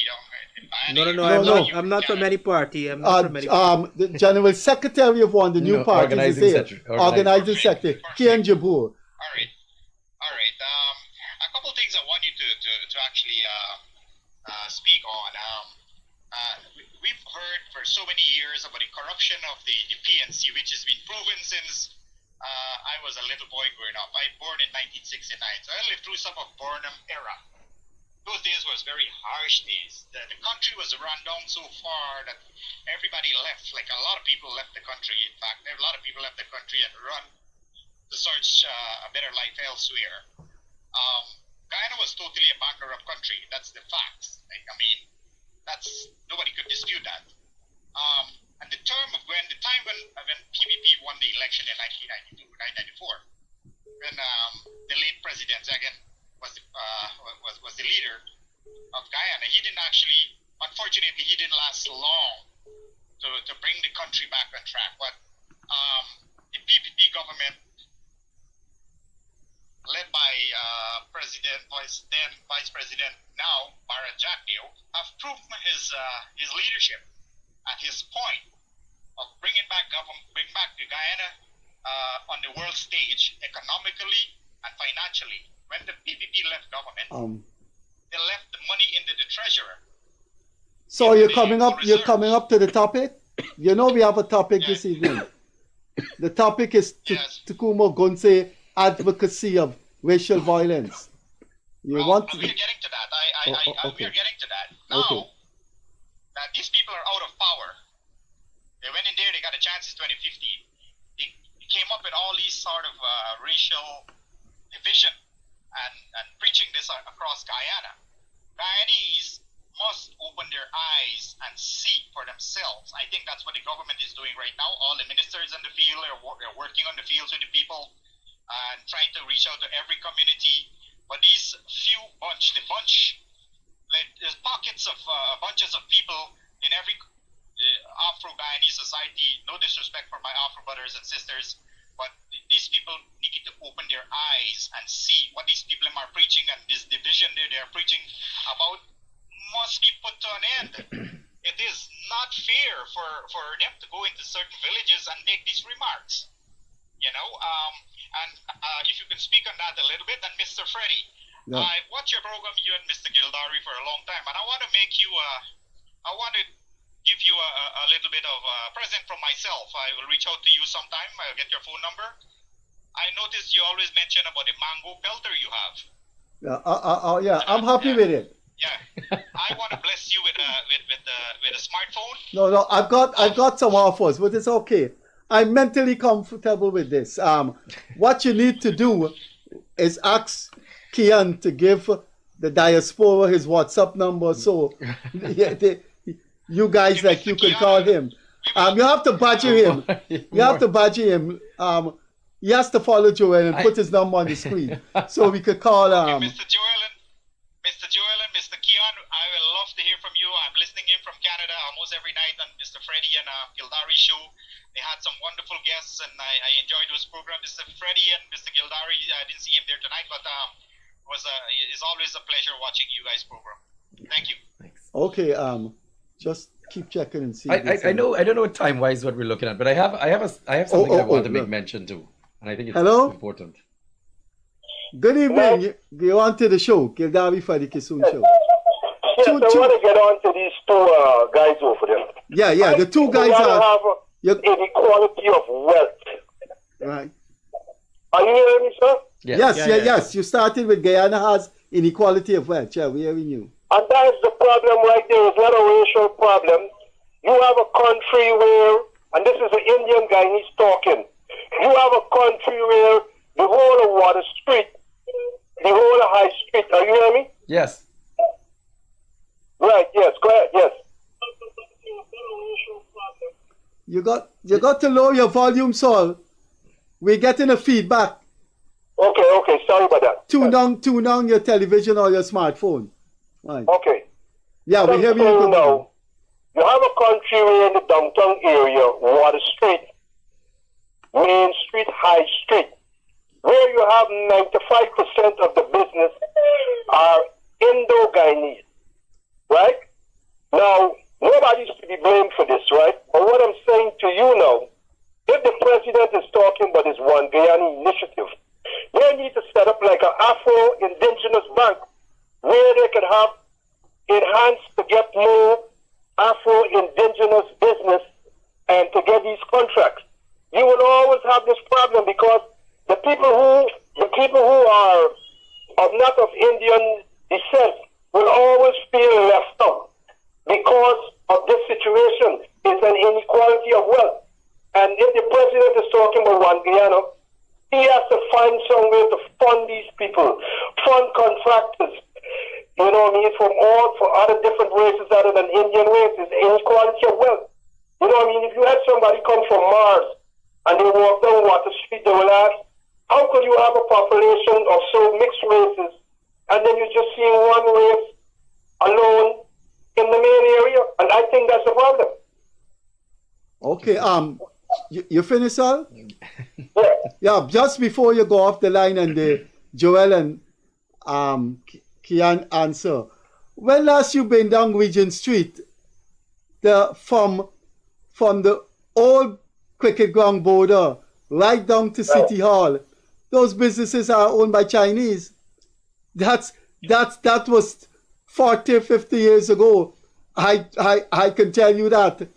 Speaker 9: in Miami.
Speaker 5: No, I'm not from any party. I'm not from any party.
Speaker 1: The General Secretary of one of the new parties is
Speaker 4: organizing
Speaker 1: there.
Speaker 4: secretary.
Speaker 1: Organizing Secretary, Kian Jaboor.
Speaker 9: All right. A couple of things I want you to actually speak on. We've heard for so many years about the corruption of the PNC, which has been proven since I was a little boy growing up. I was born in 1969, so I lived through some of Burnham era. Those days was very harsh days. The country was run down so far that everybody left. Like a lot of people left the country. In fact, a lot of people left the country and run to search a better life elsewhere. Guyana was totally a bankrupt country. That's the facts. That's nobody could dispute that. And the time when PPP won the election in 1994, when the late President Zagan was the leader of Guyana, unfortunately, he didn't last long to bring the country back on track. But the PPP government, led by then Vice President now, Bharat Jagdeo, have proven his leadership. at his point of bring back Guyana on the world stage economically and financially. When the PPP left government, they left the money in the treasurer.
Speaker 1: So you're coming up to the topic. You know we have a topic this evening. The topic is TACUMA Ogunseye advocacy of racial violence.
Speaker 9: We're getting to that. We're getting to that. Now that these people are out of power, they went in there, they got a chance in 2015. They came up with all these sort of racial division and preaching this across Guyana. Guyanese must open their eyes and see for themselves. I think that's what the government is doing right now. All the ministers in the field are working on the fields with the people and trying to reach out to every community. But these there's pockets of bunches of people in every Afro-Guyanese society. No disrespect for my Afro brothers and sisters, but these people need to open their eyes and see what these people are preaching, and this division they're preaching about must be put to an end. It is not fair for them to go into certain villages and make these remarks. You know, and if you can speak on that a little bit, and Mr. Freddie, I've watched your program, you and Mr. Gildarie, for a long time, and I want to make you, I want to give you a little bit of a present from myself. I will reach out to you sometime. I'll get your phone number. I noticed you always mention about the mango pelter you have.
Speaker 1: I'm happy with it.
Speaker 9: Yeah, I want to bless you with a smartphone.
Speaker 1: No, I've got some offers, but it's okay. I'm mentally comfortable with this. What you need to do is ask Kian to give the diaspora his WhatsApp number, so you guys you can call him. You have to badger him. You have to badger him. He has to follow Joel and put his number on the screen, so we could call.
Speaker 9: Mr. Joel and Mr. Kian, I will love to hear from you. I'm listening in from Canada almost every night on Mr. Freddie and Gildarie show. They had some wonderful guests, and I enjoyed those programs. Mr. Freddie and Mr. Gildarie, I didn't see him there tonight, but it's always a pleasure watching you guys' program. Thank you. Thanks.
Speaker 1: Okay, just keep checking and see.
Speaker 4: I don't know time wise what we're looking at, but I have something I want to make mention to, and I think it's important.
Speaker 1: Good evening. Go on to the show, Gildarie Freddie Kissoon show.
Speaker 2: Yes, I want to get on to these two guys over there.
Speaker 1: Yeah, the two guys
Speaker 2: have inequality of wealth.
Speaker 1: Right.
Speaker 2: Are you hearing me, sir?
Speaker 1: Yes. You started with Guyana has inequality of wealth. Yeah, we're hearing you.
Speaker 2: And that is the problem right there. It's not a racial problem. You have a country where, and this is an Indian guy, and he's talking. You have a country where the whole of Water Street, the whole of High Street, are you hearing me?
Speaker 4: Yes.
Speaker 2: Right, yes, go ahead, yes.
Speaker 1: You got to lower your volume, Saul. We're getting a feedback.
Speaker 2: Okay, sorry about that.
Speaker 1: Tune down your television or your smartphone. Right.
Speaker 2: Okay.
Speaker 1: Yeah, we hear you
Speaker 2: now. You have a country where in the downtown area, Water Street, Main Street, High Street, where you have 95% of the business are Indo-Guyanese, right? Now, nobody's to be blamed for this, right? But what I'm saying to you now, if the president is talking about his One Guyana initiative, they need to set up like an Afro-Indigenous bank where they could have enhanced to get more Afro-Indigenous business and to get these contracts. You will always have this problem because the people who are not of Indian descent will always feel left out because of this situation. It's an inequality of wealth. And if the president is talking about One Guyana, he has to find some way to fund these people, fund contractors, you know what I mean, for other different races other than Indian races, inequality of wealth. You know what I mean? If you had somebody come from Mars and they walk down Water Street, they will ask, how could you have a population of so mixed races and then you're just seeing one race alone in the main area? And I think that's a problem.
Speaker 1: Okay, you finished, Sal? Yeah, just before you go off the line and the Joel and Kian answer. When last you been down Regent Street, from from the old cricket ground border right down to City Hall, those businesses are owned by Chinese. That was 40, 50 years ago. I can tell you that.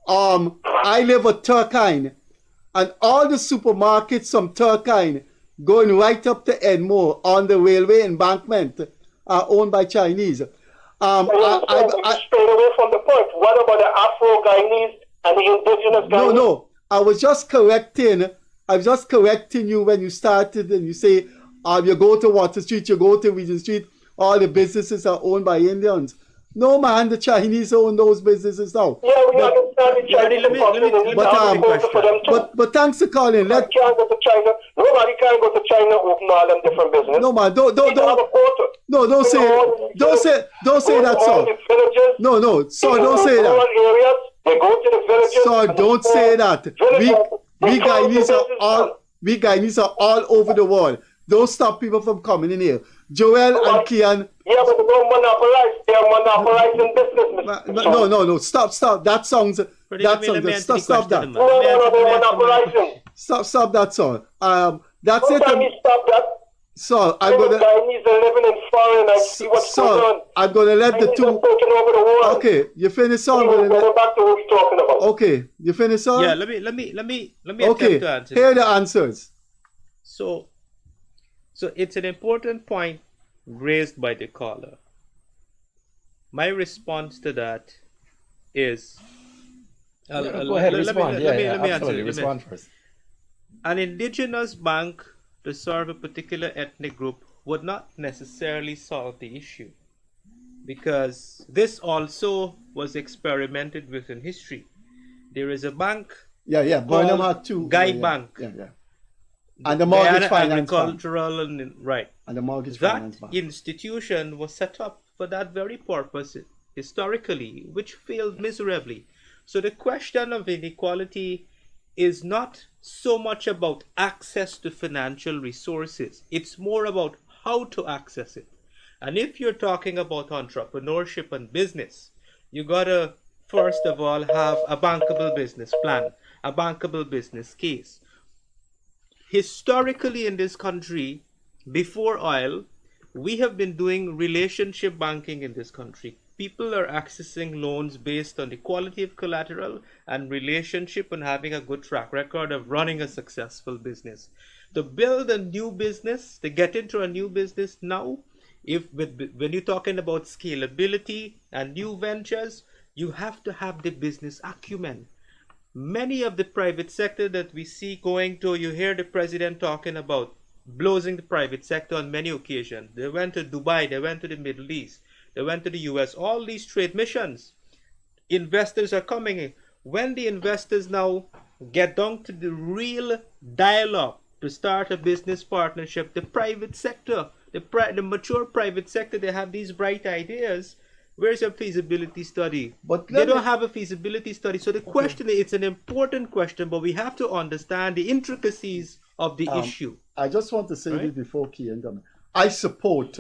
Speaker 1: I live at Turkine, and all the supermarkets from Turkine going right up to Edmore on the railway embankment are owned by Chinese.
Speaker 10: Straight away from the point. What about the Afro-Guyanese and the indigenous Guyanese?
Speaker 1: No. I was just correcting you when you started and you say, you go to Water Street, you go to Regent Street, all the businesses are owned by Indians. No, man, the Chinese own those businesses now.
Speaker 10: Yeah, we understand the Chinese
Speaker 1: but thanks for calling.
Speaker 10: Can't go to China. Nobody can go to China open all them different business.
Speaker 1: No, man, don't say that, sir. No, so don't say that.
Speaker 10: They go to the villages.
Speaker 1: So don't say that. We Guyanese are all over the world. Don't stop people from coming in here. Joel and Kian.
Speaker 10: Yeah, but they don't monopolize. They are monopolizing business.
Speaker 1: No. Stop. That sounds. Stop that.
Speaker 10: No, they're monopolizing.
Speaker 1: Stop that, sir. That's it.
Speaker 10: Stop that.
Speaker 1: So I'm gonna.
Speaker 10: Guyanese are living in foreign. I see what's going on.
Speaker 1: I'm gonna let the two.
Speaker 10: Taking over the world.
Speaker 1: Okay, you finish, sir.
Speaker 10: Going back to what we're talking about.
Speaker 1: Okay, you finish, sir.
Speaker 5: Yeah, let me
Speaker 1: okay,
Speaker 5: attempt to answer.
Speaker 1: Here are the answers.
Speaker 5: So it's an important point raised by the caller. My response to that is,
Speaker 4: go ahead, respond.
Speaker 5: Let me
Speaker 4: absolutely.
Speaker 5: answer.
Speaker 4: Respond first.
Speaker 5: An indigenous bank to serve a particular ethnic group would not necessarily solve the issue, because this also was experimented with in history. There is a bank.
Speaker 1: Yeah. Burnham had two.
Speaker 5: Bank.
Speaker 1: Yeah. And the mortgage finance
Speaker 5: agricultural and right.
Speaker 1: And the mortgage finance bank.
Speaker 5: That institution was set up for that very purpose historically, which failed miserably. So the question of inequality is not so much about access to financial resources. It's more about how to access it. And if you're talking about entrepreneurship and business, you gotta first of all have a bankable business plan, a bankable business case. Historically in this country, before oil, we have been doing relationship banking in this country. People are accessing loans based on the quality of collateral and relationship and having a good track record of running a successful business. To build a new business, to get into a new business now, when you're talking about scalability and new ventures, you have to have the business acumen. Many of the private sector that we see going to, you hear the president talking about blowing the private sector on many occasions. They went to Dubai, they went to the Middle East, they went to the US, all these trade missions. Investors are coming in. When the investors now get down to the real dialogue to start a business partnership, the private sector, the mature private sector, they have these bright ideas. Where's your feasibility study?
Speaker 1: But
Speaker 5: they don't have a feasibility study. So the question is, it's an important question, but we have to understand the intricacies of the issue.
Speaker 1: I just want to say this before Kian. I support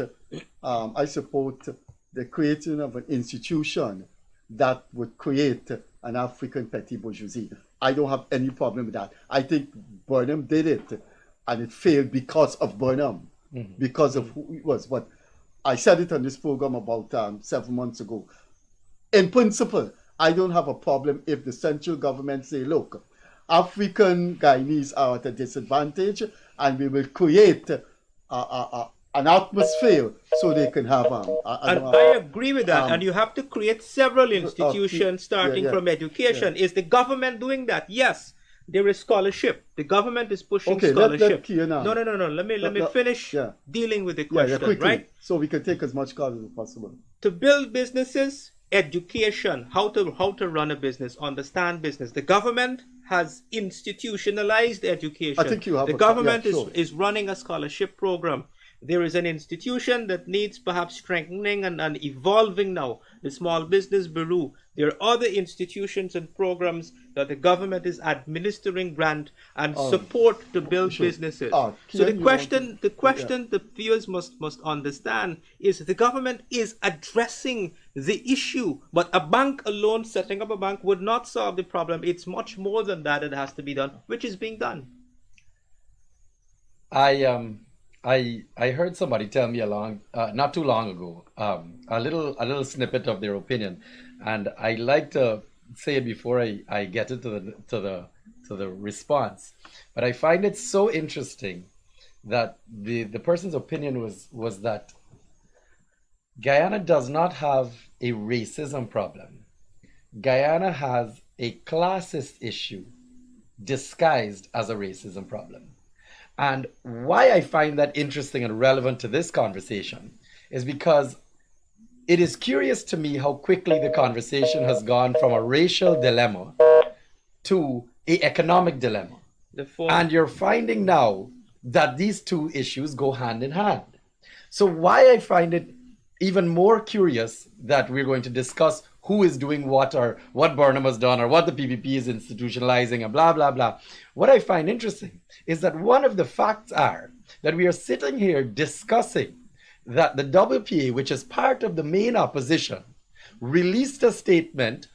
Speaker 1: the creation of an institution that would create an African petty bourgeoisie. I don't have any problem with that. I think Burnham did it, and it failed because of Burnham, because of who it was. But I said it on this program about 7 months ago. In principle, I don't have a problem if the central government say, look, African Guyanese are at a disadvantage, and we will create an atmosphere so they can have
Speaker 5: I agree with that, and you have to create several institutions starting from education. Is the government doing that? Yes. There is scholarship. The government is pushing scholarship.
Speaker 1: No.
Speaker 5: Let me finish dealing with the question,
Speaker 1: quickly,
Speaker 5: right?
Speaker 1: So we can take as much calls as possible.
Speaker 5: To build businesses, education, how to run a business, understand business. The government has institutionalized education.
Speaker 1: I think you have
Speaker 5: the government is running a scholarship program. There is an institution that needs perhaps strengthening and evolving now, the Small Business Bureau. There are other institutions and programs that the government is administering grant and support to build businesses. So the question, the viewers must understand is the government is addressing the issue, but a bank alone, setting up a bank, would not solve the problem. It's much more than that. It has to be done, which is being done.
Speaker 4: I heard somebody tell me not too long ago, a little snippet of their opinion, and I like to say it before I get into the response. But I find it so interesting that the person's opinion was that Guyana does not have a racism problem. Guyana has a classist issue disguised as a racism problem. And why I find that interesting and relevant to this conversation is because it is curious to me how quickly the conversation has gone from a racial dilemma to an economic dilemma. And you're finding now that these two issues go hand in hand. So why I find it even more curious that we're going to discuss who is doing what, or what Burnham has done, or what the PPP is institutionalizing, and blah, blah, blah. What I find interesting is that one of the facts are that we are sitting here discussing that the WPA, which is part of the main opposition, released a statement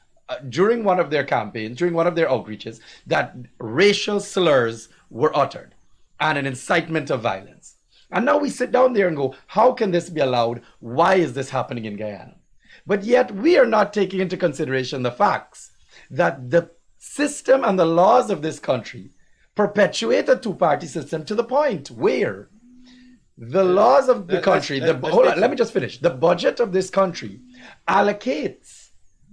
Speaker 4: during one of their campaigns, during one of their outreaches, that racial slurs were uttered and an incitement of violence. And now we sit down there and go, how can this be allowed? Why is this happening in Guyana? But yet we are not taking into consideration the facts that the system and the laws of this country perpetuate a two-party system to the point where the laws of the country, let me just finish. The budget of this country allocates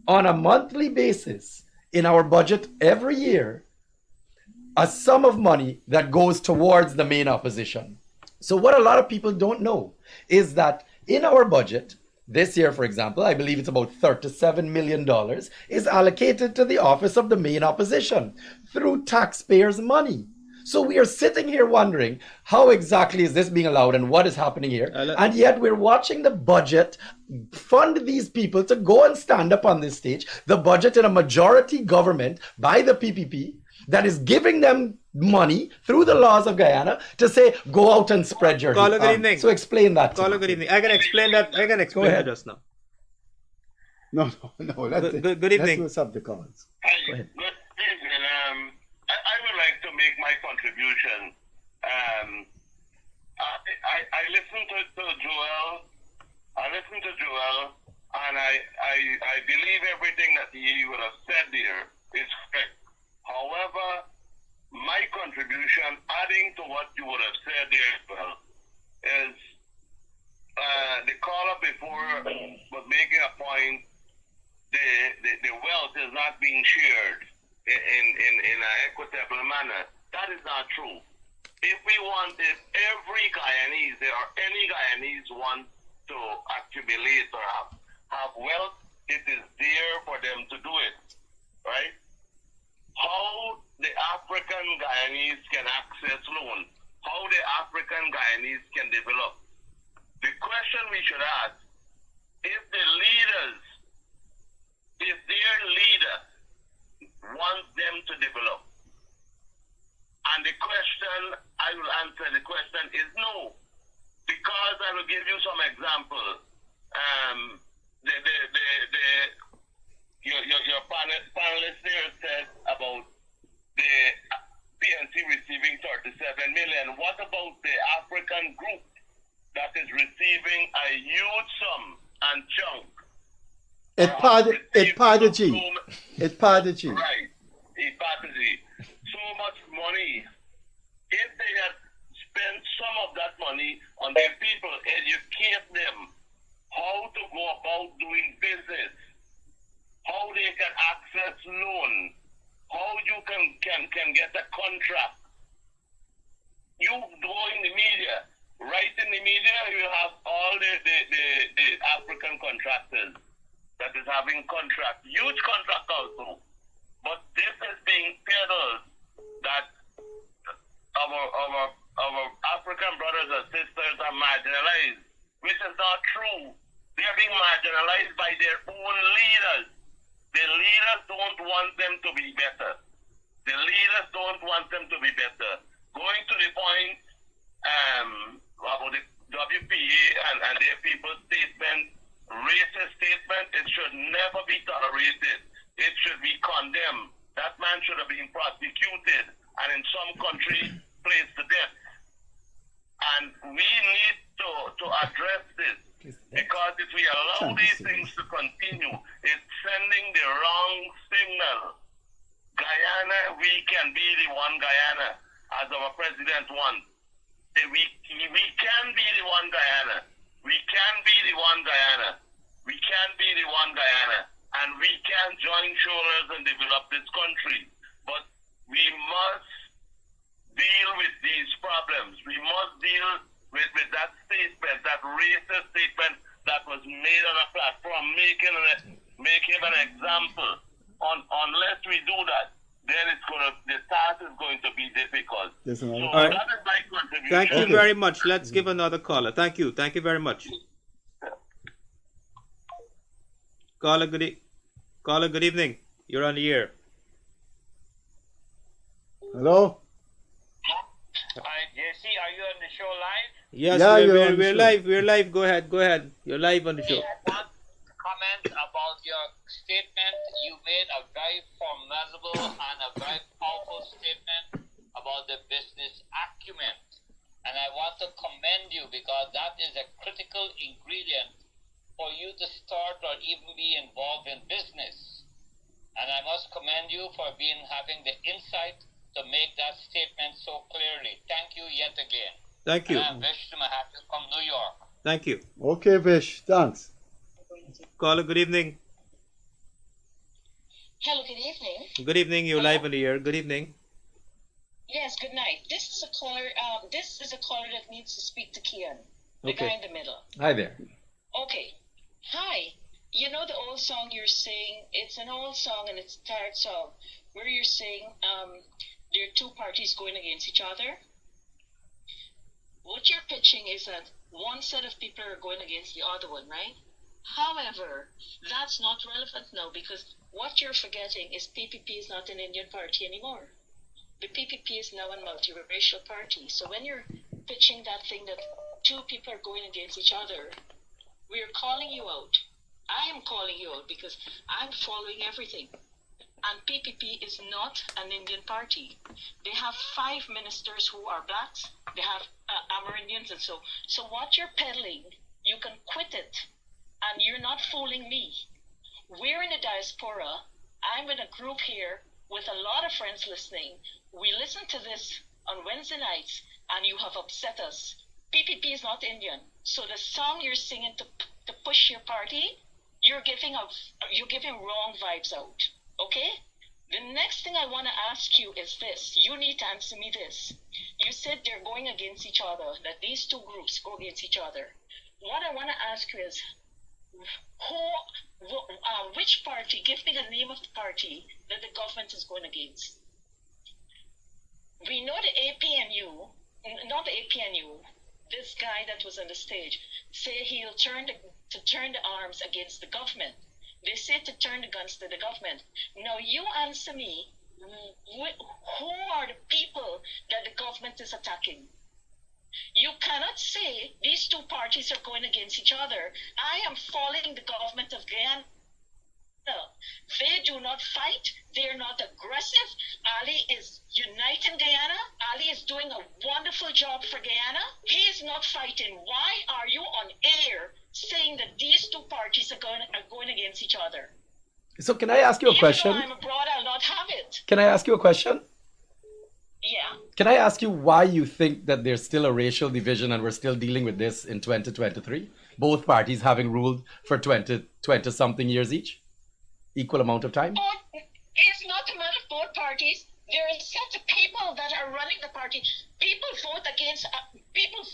Speaker 4: on a monthly basis in our budget every year a sum of money that goes towards the main opposition. So what a lot of people don't know is that in our budget, this year, for example, I believe it's about $37 million is allocated to the office of the main opposition through taxpayers' money. So we are sitting here wondering how exactly is this being allowed and what is happening here. And yet we're watching the budget fund these people to go and stand up on this stage, the budget in a majority government by the PPP that is giving them money through the laws of Guyana to say, go out and spread your
Speaker 5: Caller, good evening.
Speaker 4: So explain that.
Speaker 5: Caller, good evening. I can explain that. Go ahead. Just now.
Speaker 1: No.
Speaker 5: Good evening.
Speaker 1: Let's up the calls.
Speaker 4: Go ahead.
Speaker 11: Good evening. I would like to make my contribution. I listened to Joel. And I believe everything that he would have said there is correct. However, my contribution, adding to what you would have said there as well, is the caller before was making a point. The wealth is not being shared in an equitable manner. That is not true. If we wanted every Guyanese, there are any Guyanese want to accumulate or have wealth, it is there for them to do it, right? How the African Guyanese can access loan, how the African Guyanese can develop. The question we should ask, if their leader wants them to develop, and the question, I will answer the question is no, because I will give you some example. Your panelist there said about the PNC receiving 37 million. What about the African group that is receiving a huge sum and chunk?
Speaker 1: It's part of G.
Speaker 11: Right. It's part of G. So much money. If they had spent some of that money on their people, educate them how to go about doing business, how they can access loan, how you can get a contract. You go in the media, right in the media, you have all the African contractors that is having contract, huge contract also. But this is being peddled that our African brothers and sisters are marginalized, which is not true. They are being marginalized by their own leaders. The be better. The leaders don't want them to be better. Going to the point about the WPA and their people's statement, racist statement, it should never be tolerated. It should be condemned. That man should have been prosecuted and in some countries placed to death. And we need to address this, because if we allow these things to continue, it's sending the wrong signal. Guyana, we can be the one Guyana, as our president wants. We can be the one Guyana. We can be the one Guyana. We can be the one Guyana. And we can join shoulders and develop this country. But we must deal with these problems. We must deal with that statement, that racist statement that was made on a platform, making an example. Unless we do that, then the task is going to be difficult. So
Speaker 5: right.
Speaker 11: that is my contribution.
Speaker 5: Thank you very much. Let's give another caller. Thank you. Thank you very much. Caller, good evening. You're on the air.
Speaker 1: Hello?
Speaker 7: Hi, JC, are you on the show live?
Speaker 5: Yes,
Speaker 1: Yeah,
Speaker 5: we're live. We're live. Go ahead. You're live on the show.
Speaker 7: I want to comment about your statement. You made a very formidable and a very powerful statement about the business acumen. And I want to commend you, because that is a critical ingredient for you to start or even be involved in business. And I must commend you for having the insight to make that statement so clearly. Thank you yet again.
Speaker 5: Thank you.
Speaker 7: And I'm Vish Mahathir from New York.
Speaker 5: Thank you.
Speaker 1: Okay, Vish. Thanks.
Speaker 5: Caller, good evening.
Speaker 12: Hello, good evening.
Speaker 5: Good evening. You're live on the air. Good evening.
Speaker 12: Yes, good night. This is a caller. This is a caller that needs to speak to Kian, the
Speaker 5: Okay.
Speaker 12: guy in the middle.
Speaker 4: Hi there.
Speaker 12: Okay. Hi. You know the old song you're saying? It's an old song and it's a tired song, where you're saying there are two parties going against each other. What you're pitching is that one set of people are going against the other one, right? However, that's not relevant now, because what you're forgetting is PPP is not an Indian party anymore. The PPP is now a multiracial party. So when you're pitching that thing that two people are going against each other, we're calling you out. I am calling you out because I'm following everything. And PPP is not an Indian party. They have 5 ministers who are blacks. They have Amerindians and so. So what you're peddling, you can quit it. And you're not fooling me. We're in the diaspora. I'm in a group here with a lot of friends listening. We listen to this on Wednesday nights, and you have upset us. PPP is not Indian. So the song you're singing to push your party, you're giving wrong vibes out. Okay? The next thing I want to ask you is this. You need to answer me this. You said they're going against each other, that these two groups go against each other. What I want to ask you is, which party, give me the name of the party that the government is going against. We know the APNU, not the APNU, this guy that was on the stage, say he'll turn the arms against the government. They say to turn the guns to the government. Now you answer me, who are the people that the government is attacking? You cannot say these two parties are going against each other. I am following the government of Guyana. They do not fight. They are not aggressive. Ali is uniting Guyana. Ali is doing a wonderful job for Guyana. He is not fighting. Why are you on air saying that these two parties are going against each other?
Speaker 4: So can I ask you a question?
Speaker 12: Even though I'm abroad, I'll not have it.
Speaker 4: Can I ask you a question?
Speaker 12: Yeah.
Speaker 4: Can I ask you why you think that there's still a racial division and we're still dealing with this in 2023? Both parties having ruled for 20 something years each? Equal amount of time?
Speaker 12: Oh, it's not a matter of both parties. There are a set of people that are running the party. People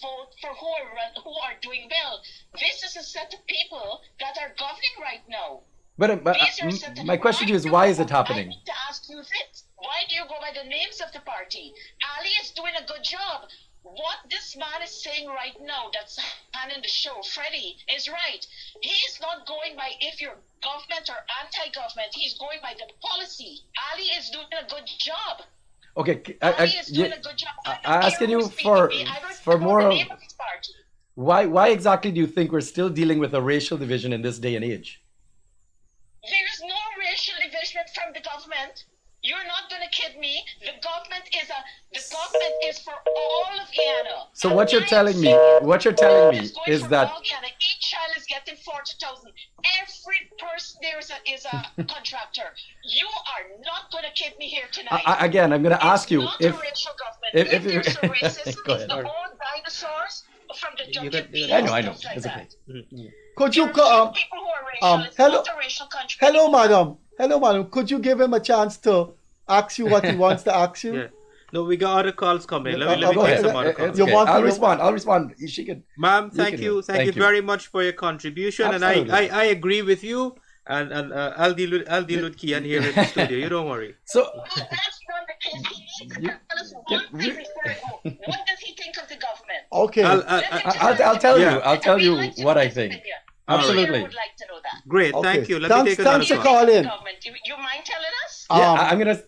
Speaker 12: vote for who are doing well. This is a set of people that are governing right now.
Speaker 4: But my question to you is, why is it happening?
Speaker 12: I need to ask you this. Why do you go by the names of the party? Ali is doing a good job. what this man is saying right now, that's handling the show, Freddie, is right. He's not going by if you're government or anti-government. He's going by the policy. Ali is doing a good job.
Speaker 4: Okay,
Speaker 12: Ali is doing a good job.
Speaker 4: I'm asking you for more of why exactly do you think we're still dealing with a racial division in this day and age?
Speaker 12: There's no racial division from the government. You're not going to kid me. The government is for all of Guyana.
Speaker 4: So what you're telling me is that
Speaker 12: each child is getting 40,000. Every person there is a contractor. You are not going to kid me here tonight.
Speaker 4: Again, I'm going to ask you
Speaker 12: if racial government. If there's a racism,
Speaker 4: go
Speaker 12: it's
Speaker 4: ahead.
Speaker 12: the old dinosaurs from the jungle.
Speaker 4: I know. It's okay.
Speaker 1: Could you
Speaker 12: people who are racial. It's not a racial country.
Speaker 1: Hello, madam. Could you give him a chance to ask you what he wants to ask you?
Speaker 5: Yeah. No, we got other calls coming. Let me take some other calls.
Speaker 4: Okay. I'll respond. She can.
Speaker 5: Ma'am, thank you very much for your contribution.
Speaker 4: Absolutely.
Speaker 5: And I agree with you. And I'll deal with Kian here in the studio. You don't worry.
Speaker 4: So
Speaker 12: that's not the case. He needs to tell us one thing before I go. What does he think of the government?
Speaker 1: Okay.
Speaker 4: I'll tell you what I think. Absolutely.
Speaker 12: I would like to know that.
Speaker 5: Great,
Speaker 1: Okay.
Speaker 5: thank you. Let me take another
Speaker 1: Thanks for
Speaker 5: call.
Speaker 1: calling.
Speaker 12: You mind telling us?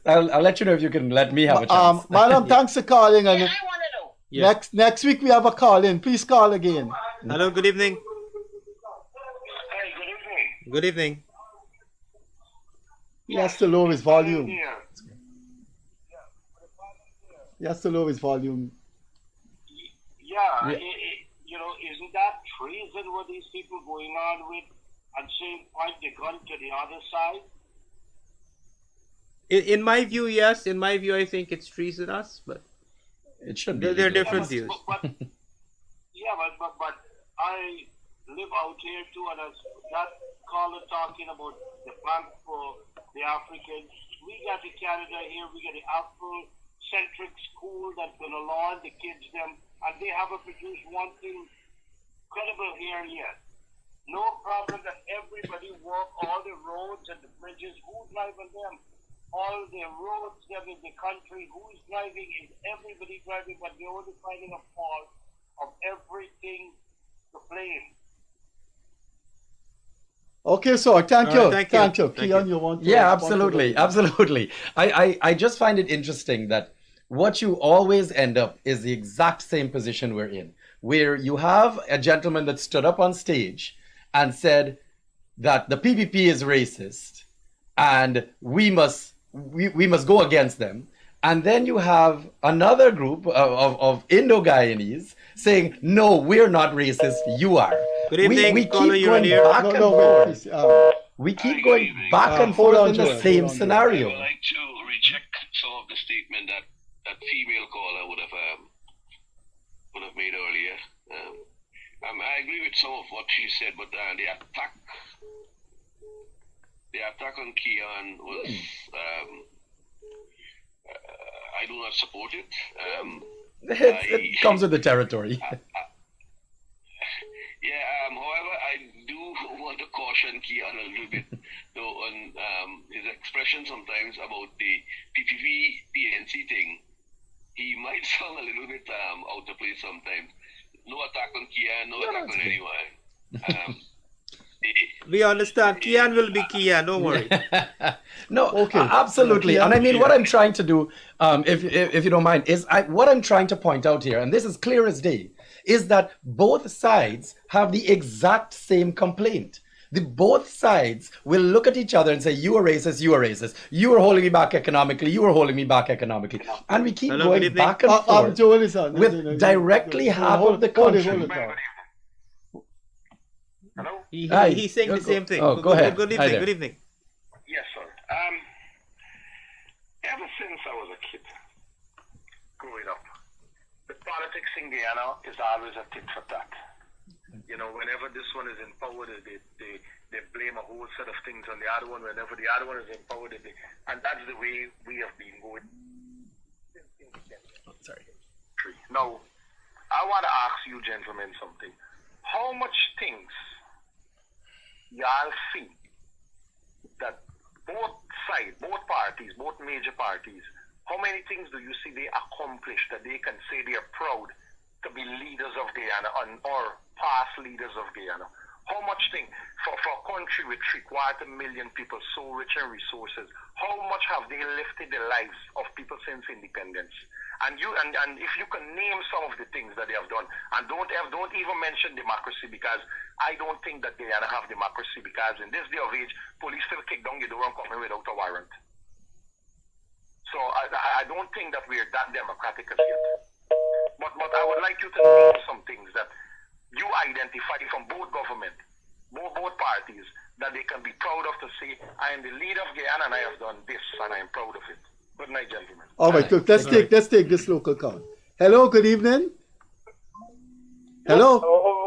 Speaker 4: I'll let you know if you can let me have a chance.
Speaker 1: Madam, thanks for calling. And
Speaker 12: I want to know.
Speaker 5: Yeah.
Speaker 1: next week we have a call in. Please call again.
Speaker 5: Hello, good evening.
Speaker 11: Hey, good evening.
Speaker 5: Good evening.
Speaker 1: He has to lower his volume.
Speaker 11: Yeah.
Speaker 1: He has to lower his volume.
Speaker 11: Yeah, isn't that treason what these people going on with and saying point the gun to the other side?
Speaker 5: In my view, yes. In my view, I think it's treasonous, but
Speaker 4: it should be.
Speaker 5: They're different views.
Speaker 11: But I live out here too, and as that caller talking about the plan for the Africans, we got the Canada here, we got the Afro-centric school that's going to learn the kids them, and they haven't produced one thing credible here yet. No problem that everybody work all the roads and the bridges. Who's driving them? All the roads them in the country. Who's driving? Is everybody driving? But they're only finding a fault of everything to blame.
Speaker 1: Okay, so thank you.
Speaker 5: Thank you.
Speaker 1: Kian, you want to?
Speaker 4: Yeah, absolutely. I just find it interesting that what you always end up is the exact same position we're in, where you have a gentleman that stood up on stage and said that the PPP is racist and we must go against them. And then you have another group of Indo-Guyanese saying, no, we're not racist, you are.
Speaker 5: Good evening,
Speaker 4: we
Speaker 5: caller,
Speaker 4: keep
Speaker 5: you're
Speaker 4: going
Speaker 5: here.
Speaker 4: back and forth. We keep going back and forth in the same scenario.
Speaker 11: I would like to reject some of the statement that female caller would have made earlier. I agree with some of what she said, but the attack on Kian was I do not support it.
Speaker 4: It comes with the territory.
Speaker 11: However, I do want to caution Kian a little bit, though, on his expression sometimes about the PPP PNC thing. He might sound a little bit out of place sometimes. No attack on Kian, no attack on anyone.
Speaker 5: We understand. Kian will be Kian, don't worry.
Speaker 4: No, okay. Absolutely. And I mean, what I'm trying to do, if you don't mind, is what I'm trying to point out here, and this is clear as day, is that both sides have the exact same complaint. Both sides will look at each other and say, you are racist, you are racist. You are holding me back economically, you are holding me back economically. And we keep going back and forth with directly half of the country.
Speaker 11: Hello?
Speaker 5: He's saying the same thing.
Speaker 4: Oh, go ahead.
Speaker 5: Good evening. Good evening.
Speaker 11: Yes, sir. Ever since I was a kid, growing up, the politics in Guyana is always a tit for tat. Whenever this one is in power, they blame a whole set of things on the other one. Whenever the other one is in power, and that's the way we have been going.
Speaker 4: Sorry.
Speaker 11: Now, I want to ask you gentlemen something. How much things y'all see that both sides, both parties, both major parties
Speaker 13: How many things do you see they accomplished that they can say they are proud to be leaders of Guyana or past leaders of Guyana? How much thing for a country with 750,000 people so rich in resources, how much have they lifted the lives of people since independence? And if you can name some of the things that they have done, and don't even mention democracy, because I don't think that Guyana have democracy, because in this day of age, police still kick down the door and come in without a warrant. So I don't think that we're that democratic as yet. But I would like you to name some things that you identify from both government, both parties, that they can be proud of to say, I am the leader of Guyana and I have done this and I am proud of it. Good night, gentlemen.
Speaker 1: All right, look, let's take this local call. Hello, good evening. Hello.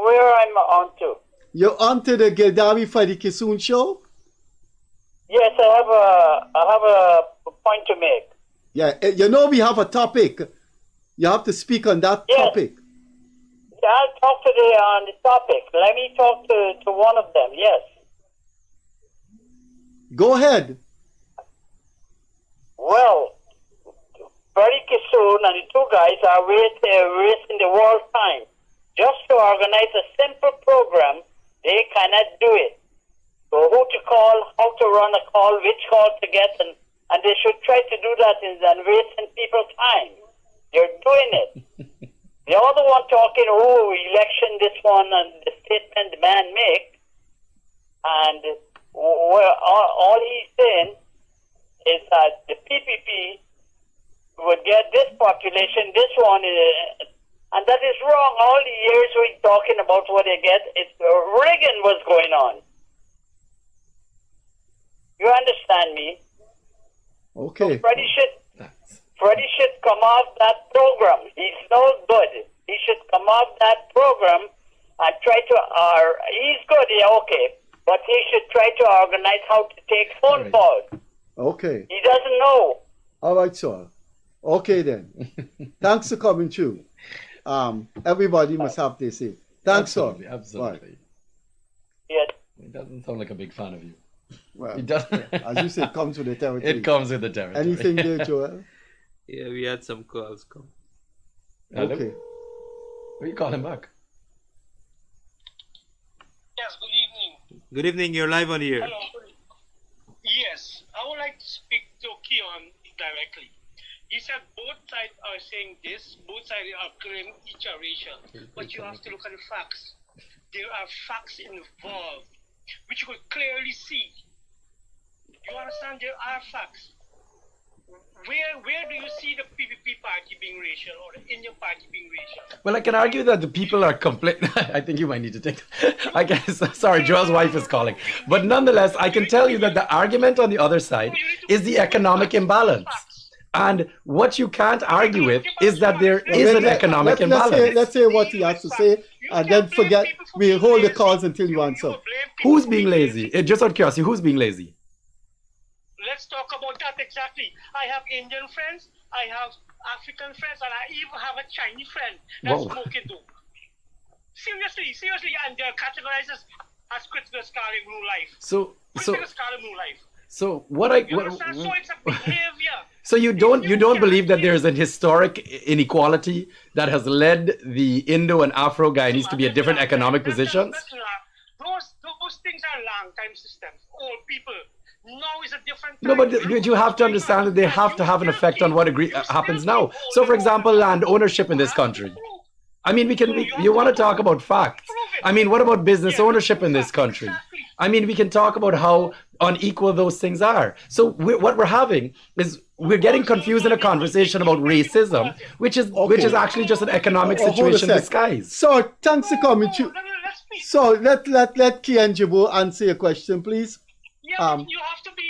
Speaker 2: Where I'm on to?
Speaker 1: You're on to the Gildarie Freddie Kissoon show?
Speaker 2: Yes, I have a point to make.
Speaker 1: Yeah, you know we have a topic. You have to speak on that topic.
Speaker 2: Yeah, I'll talk today on the topic. Let me talk to one of them, yes.
Speaker 1: Go ahead.
Speaker 2: Well, Freddie Kissoon and the two guys are wasting the world time. Just to organize a simple program, they cannot do it. So who to call, how to run a call, which call to get, and they should try to do that than wasting people's time. They're doing it. The other one talking, election this one and the statement the man make, and all he's saying is that the PPP would get this population, this one, and that is wrong. All the years we're talking about what they get, it's rigging what's going on. You understand me?
Speaker 1: Okay.
Speaker 2: So Freddie should come off that program. He's no good. He should come off that program and try to, he's good, yeah, okay, but he should try to organize how to take phone calls.
Speaker 1: Okay.
Speaker 2: He doesn't know.
Speaker 1: All right, sir. Okay then. Thanks for coming through. Everybody must have their say. Thanks,
Speaker 4: absolutely,
Speaker 1: sir.
Speaker 4: Absolutely.
Speaker 1: Right.
Speaker 2: Yes.
Speaker 4: He doesn't sound like a big fan of you.
Speaker 1: Well,
Speaker 4: he doesn't.
Speaker 1: As you say, it comes with the territory.
Speaker 4: It comes with the territory.
Speaker 1: Anything there, Joel?
Speaker 5: Yeah, we had some calls come.
Speaker 1: Okay.
Speaker 4: Will you call him back?
Speaker 14: Yes, good evening.
Speaker 5: Good evening, you're live on here.
Speaker 14: Hello. Yes, I would like to speak to Kian directly. He said both sides are saying this, both sides are claiming each are racial, but you have to look at the facts. There are facts involved, which you could clearly see. You understand? There are facts. Where do you see the PPP party being racial or the Indian party being racial?
Speaker 4: Well, I can argue that the people are I think you might need to take. I guess. Sorry, Joel's wife is calling. But nonetheless, I can tell you that the argument on the other side is the economic imbalance. And what you can't argue with is that there is an economic imbalance.
Speaker 1: Let's say what he has to say, and then we'll hold the calls until you answer.
Speaker 4: Who's being lazy? Just out of curiosity, who's being lazy?
Speaker 14: Let's talk about that exactly. I have Indian friends, I have African friends, and I even have a Chinese friend that's smoking dope. Seriously, and they're categorized as critical scarlet blue life. Critical scarlet blue life.
Speaker 4: So what I
Speaker 14: So it's a behavior.
Speaker 4: So you don't believe that there is an historic inequality that has led the Indo and Afro Guyanese to be at different economic positions?
Speaker 14: Those things are long time systems. Old people. Now is a different time.
Speaker 4: No, but you have to understand that they have to have an effect on what happens now. So, for example, land ownership in this country. I mean, you want to talk about facts. I mean, what about business ownership in this country? I mean, we can talk about how unequal those things are. So what we're having is we're getting confused in a conversation about racism, which is actually just an economic situation disguised.
Speaker 1: So, thanks for coming to. So let Kian Jaboor answer your question, please.
Speaker 14: Yeah, you have to be.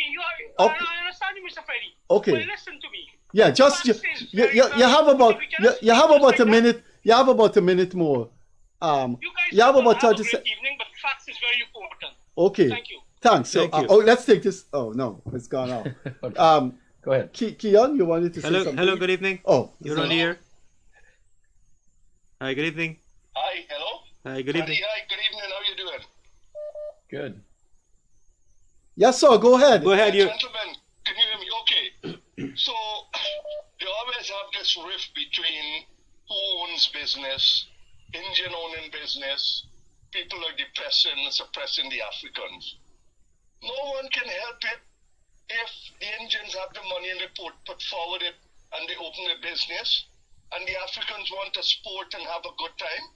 Speaker 14: I understand you, Mr. Freddie.
Speaker 1: Okay.
Speaker 14: But listen to me.
Speaker 1: Yeah, just you have about a minute. You have about a minute more. You have about 30 seconds.
Speaker 14: Evening, but facts is very important.
Speaker 1: Okay.
Speaker 14: Thank you.
Speaker 1: Thanks. So,
Speaker 5: Thank you.
Speaker 1: let's take this. Oh no, it's gone out.
Speaker 4: Okay. Go ahead.
Speaker 1: Kian, you wanted to say something?
Speaker 5: Hello, good evening.
Speaker 1: Oh,
Speaker 5: you're on here. Hi, good evening.
Speaker 11: Hi, hello.
Speaker 5: Hi, good evening.
Speaker 11: Hi, good evening. How you doing?
Speaker 4: Good.
Speaker 1: Yes, sir. Go ahead.
Speaker 5: Go ahead. You.
Speaker 11: Gentlemen, can you hear me? Okay. So, always have this rift between who owns business, Indian owning business, people are depressing and suppressing the Africans. No one can help it if the Indians have the money and they put forward it and they open a business and the Africans want to sport and have a good time.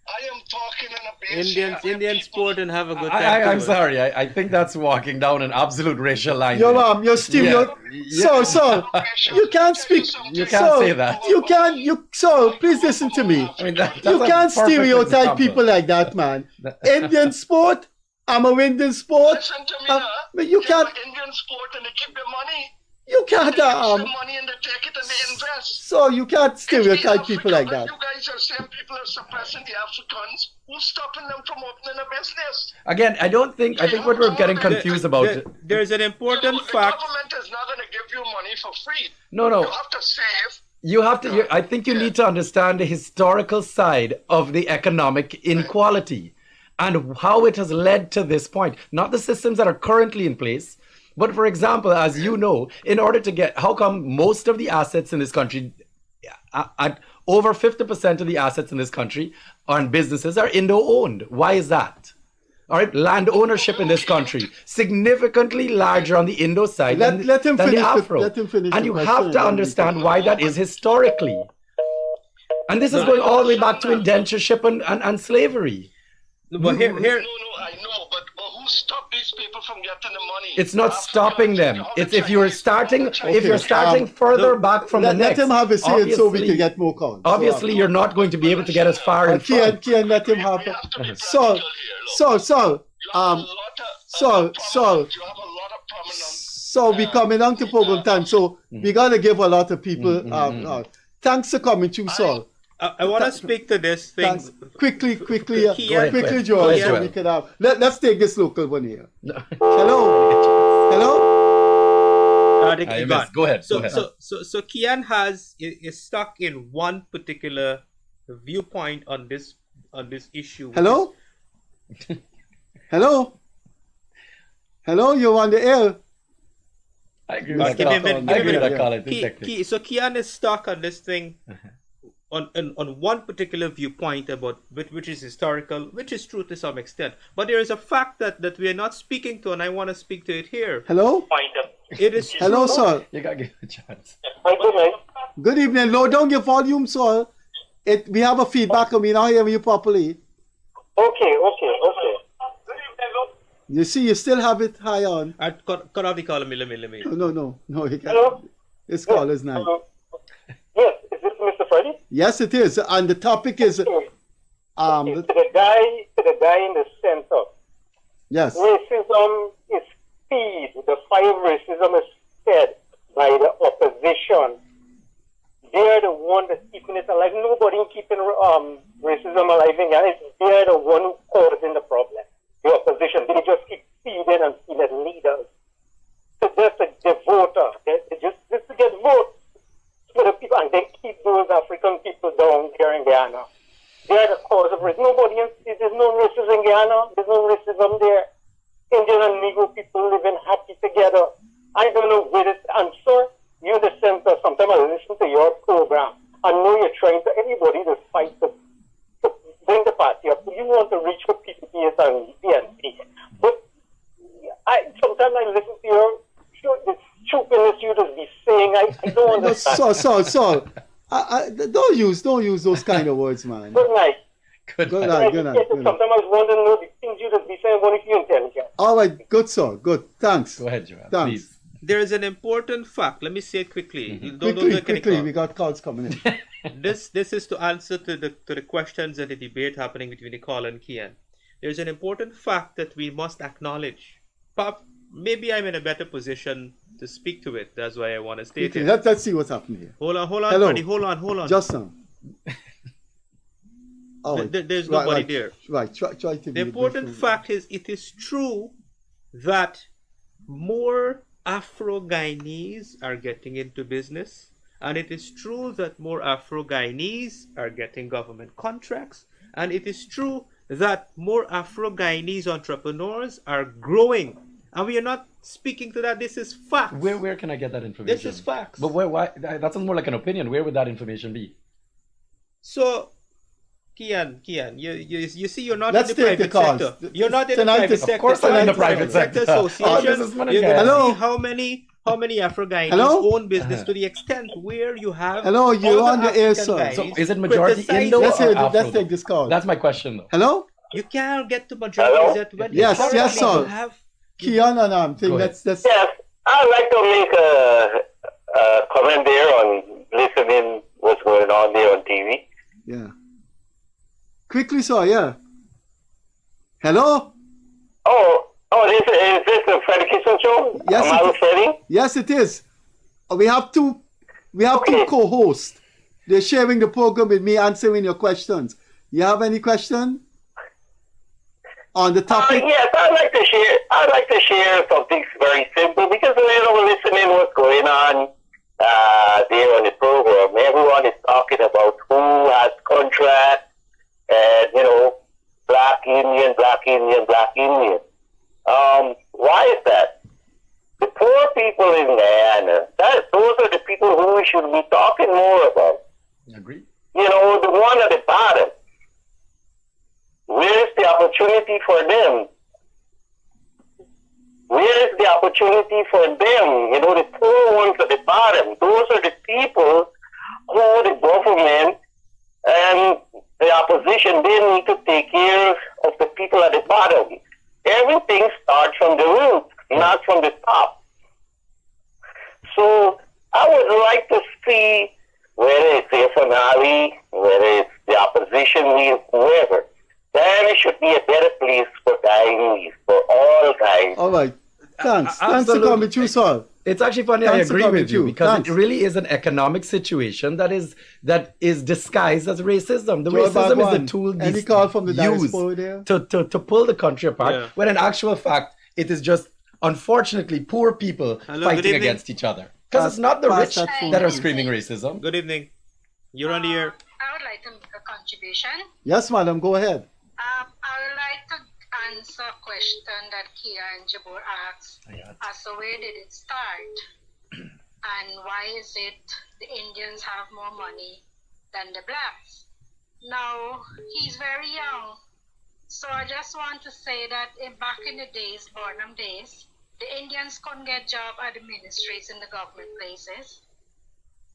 Speaker 11: I am talking in a base
Speaker 5: Indian sport and have a good time.
Speaker 4: I'm sorry. I think that's walking down an absolute racial line.
Speaker 1: You're Steve. So, you can't speak.
Speaker 4: You can't say that.
Speaker 1: So, please listen to me.
Speaker 4: I mean, that's
Speaker 1: you
Speaker 4: a
Speaker 1: can't
Speaker 4: perfect
Speaker 1: stereotype
Speaker 4: example.
Speaker 1: people like that, man. Indian sport, I'm a Indian sport.
Speaker 11: Listen to me,
Speaker 1: but you can't.
Speaker 11: Indian sport and they keep their money.
Speaker 1: You can't.
Speaker 11: They use the money and they take it and they invest.
Speaker 1: So you can't stereotype people like that.
Speaker 11: You guys are saying people are suppressing the Africans. Who's stopping them from opening a business?
Speaker 4: Again, I think what we're getting confused about.
Speaker 5: There's an important fact.
Speaker 11: The government is not going to give you money for free.
Speaker 4: No.
Speaker 11: You have to save.
Speaker 4: You have to. I think you need to understand the historical side of the economic inequality and how it has led to this point. Not the systems that are currently in place, but for example, as you know, in order to get, how come most of the assets in this country, over 50% of the assets in this country on businesses are Indo-owned? Why is that? All right, land ownership in this country significantly larger on the Indo side than the Afro. And you have to understand why that is historically. And this is going all the way back to indentureship and slavery.
Speaker 5: But here,
Speaker 11: No, I know, but who stopped these people from getting the money?
Speaker 4: It's not stopping them. It's if you're starting further back from the next.
Speaker 1: Let him have a say so we can get more calls.
Speaker 4: Obviously, you're not going to be able to get as far in front.
Speaker 1: Kian, let him have it. So, we're coming down to program time. So we gotta give a lot of people. Thanks for coming through, Saul.
Speaker 5: I want to speak to this thing.
Speaker 1: Quickly,
Speaker 5: Kian,
Speaker 1: George, so we can have. Let's take this local one here. Hello.
Speaker 4: Go ahead.
Speaker 5: So Kian is stuck in one particular viewpoint on this issue.
Speaker 1: Hello. You're on the air.
Speaker 4: I agree with that.
Speaker 5: So Kian is stuck on this thing. On one particular viewpoint about which is historical, which is true to some extent, but there is a fact that we are not speaking to, and I want to speak to it here.
Speaker 1: Hello.
Speaker 5: It is true.
Speaker 1: Hello, sir.
Speaker 4: You gotta give it a chance.
Speaker 1: Good evening. Low down your volume, sir. We have a feedback and we not hearing you properly.
Speaker 2: Okay.
Speaker 1: You see, you still have it high on.
Speaker 5: Cut off the call.
Speaker 1: No, you can't.
Speaker 2: Hello?
Speaker 1: This call is nice.
Speaker 2: Yes, is this Mr. Freddie?
Speaker 1: Yes, it is. And the topic is
Speaker 2: to the guy in the center.
Speaker 1: Yes.
Speaker 2: Racism is feed. The five racism is fed by the opposition. They're the one that's keeping it alive. Nobody keeping racism alive in Ghana. They're the one who causing the problem. The opposition. They just keep feeding and feeding leaders. So just the voter. Just to get votes for the people, and they keep those African people down here in Guyana. They're the cause of racism. There's no racism in Guyana. There's no racism there. Indian and Negro people living happy together. I don't know where this answer. You're the center. Sometimes I listen to your program. I know you're trying to everybody to fight to bring the party up. You want to reach for PPPs and PNP. But sometimes I listen to your the stupidness you just be saying. I don't understand.
Speaker 1: So, don't use those kind of words, man.
Speaker 2: Good night.
Speaker 1: Good night.
Speaker 2: Sometimes I was wondering, the things you just be saying, what if you're intelligent?
Speaker 1: All right, good, sir. Good. Thanks.
Speaker 4: Go ahead, Joanne.
Speaker 1: Thanks.
Speaker 4: Please.
Speaker 5: There is an important fact. Let me say it quickly.
Speaker 1: Quickly. We got calls coming in.
Speaker 5: This is to answer to the questions and the debate happening between Nicole and Kian. There's an important fact that we must acknowledge. Maybe I'm in a better position to speak to it. That's why I want to state it.
Speaker 1: Let's see what's happening here.
Speaker 5: Hold on,
Speaker 1: Hello.
Speaker 5: Freddie. Hold on.
Speaker 1: Just now.
Speaker 5: There's nobody there.
Speaker 1: Right. Try to.
Speaker 5: The important fact is, it is true that more Afro-Guyanese are getting into business, and it is true that more Afro-Guyanese are getting government contracts, and it is true that more Afro-Guyanese entrepreneurs are growing And we are not speaking to that. This is facts.
Speaker 4: Where can I get that information?
Speaker 5: This is facts.
Speaker 4: But why? That sounds more like an opinion. Where would that information be?
Speaker 5: So, Kian, you see, you're not
Speaker 1: Let's
Speaker 5: in the
Speaker 1: take the
Speaker 5: private
Speaker 1: calls.
Speaker 5: sector. You're not in the
Speaker 1: Tonight
Speaker 5: private
Speaker 1: is-
Speaker 5: sector.
Speaker 4: Of course I'm in the private sector.
Speaker 5: Association.
Speaker 4: this is money
Speaker 5: You're
Speaker 4: guy.
Speaker 5: going to
Speaker 1: Hello?
Speaker 5: see how many Afro-Guyanese
Speaker 1: Hello?
Speaker 5: own business to the extent where you have
Speaker 1: Hello, you're
Speaker 5: all
Speaker 1: on the air,
Speaker 5: African
Speaker 1: sir.
Speaker 5: guys
Speaker 4: So is it majority
Speaker 5: criticizing-
Speaker 4: Indo
Speaker 1: Let's,
Speaker 4: or
Speaker 1: hear,
Speaker 4: Afro?
Speaker 1: let's take this call.
Speaker 4: That's my question, though.
Speaker 1: Hello?
Speaker 5: You can't get to majority
Speaker 3: Hello?
Speaker 5: that when
Speaker 1: Yes,
Speaker 5: currently
Speaker 1: yes, sir.
Speaker 5: you have
Speaker 1: Kian and thing.
Speaker 4: Go ahead.
Speaker 1: Let's
Speaker 3: Yes, I'd like to make a comment there on listening what's going on there on TV.
Speaker 1: yeah. Quickly, sir. Yeah. Hello?
Speaker 3: Is this the Freddie Kissoon show?
Speaker 1: Yes,
Speaker 3: Am I
Speaker 1: it
Speaker 3: with Freddie?
Speaker 1: Yes, it is. We have two co-hosts. They're sharing the program with me, answering your questions. You have any question on the topic?
Speaker 3: Yes, I'd like to share something very simple because listening what's going on there on the program. Everyone is talking about who has contract and black Indian, black Indian, black Indian. Why is that? The poor people in Guyana, those are the people who we should be talking more about.
Speaker 4: Agree.
Speaker 3: The one at the bottom. Where is the opportunity for them? Where is the opportunity for them? The poor ones at the bottom. Those are the people who the government and the opposition, they need to take care of the people at the bottom. Everything starts from the root, not from the top. So I would like to see whether it's FNRE, whether it's the opposition, whoever, then it should be a better place for Guyanese, for all guys.
Speaker 1: All right. Thanks. Thanks for
Speaker 4: Absolutely.
Speaker 1: coming through, sir.
Speaker 4: It's actually funny.
Speaker 1: Thanks
Speaker 4: I
Speaker 1: for
Speaker 4: agree
Speaker 1: coming
Speaker 4: with you
Speaker 1: through.
Speaker 4: because
Speaker 1: Thanks.
Speaker 4: it really is an economic situation that is disguised as racism. The
Speaker 1: Joel
Speaker 4: racism is
Speaker 1: Bhagwan,
Speaker 4: the tool
Speaker 1: any
Speaker 4: these
Speaker 1: call from the
Speaker 4: use
Speaker 1: diaspora there?
Speaker 4: to pull the country apart.
Speaker 5: Yeah.
Speaker 4: When in actual fact, it is just unfortunately poor people
Speaker 5: Hello, good
Speaker 4: fighting
Speaker 5: evening.
Speaker 4: against each other. Because it's not the
Speaker 1: Pass
Speaker 4: rich
Speaker 1: that phone.
Speaker 4: that are screaming racism.
Speaker 5: Good evening. You're on the air.
Speaker 15: I would like to make a contribution.
Speaker 1: Yes, madam. Go ahead.
Speaker 15: I would like to answer a question that Kian and Jaboor asked as to where did it start and why is it the Indians have more money than the blacks. Now, he's very young, so I just want to say that back in the days, Barnum days, the Indians couldn't get job at the ministries in the government places.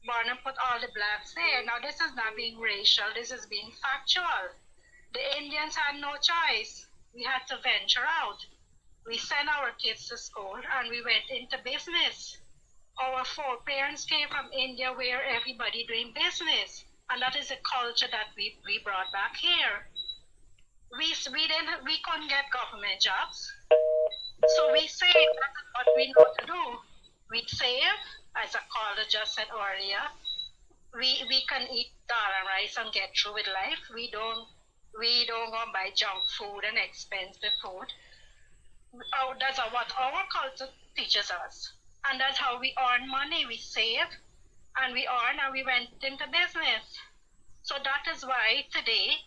Speaker 15: Barnum put all the blacks there. Now, this is not being racial, this is being factual. The Indians had no choice. We had to venture out. We sent our kids to school and we went into business. Our foreparents came from India where everybody doing business. And that is a culture that we brought back here. We couldn't get government jobs. So we saved. That's what we know to do. We save, as a caller just said earlier. We can eat dal and rice and get through with life. We don't go and buy junk food and expensive food. That's what our culture teaches us. And that's how we earn money. We save and we earn and we went into business. So that is why today,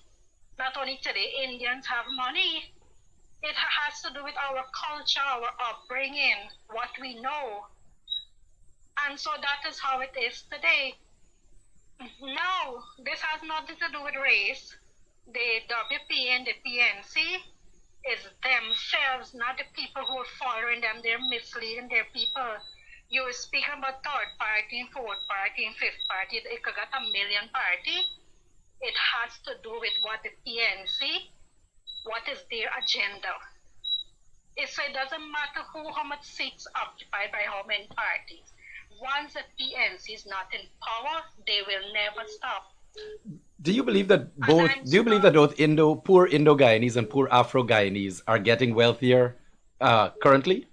Speaker 15: not only today, Indians have money. It has to do with our culture, our upbringing, what we know. And so that is how it is today. No, this has nothing to do with race. The WP and the PNC is themselves, not the people who are following them. They're misleading their people. You were speaking about third party, fourth party, and fifth party. It could get a million party. It has to do with what the PNC, what is their agenda. It doesn't matter how much seats occupied by how many parties. Once the PNC is not in power, they will never stop.
Speaker 4: Do you believe that both poor Indo-Guyanese and poor Afro-Guyanese are getting wealthier currently?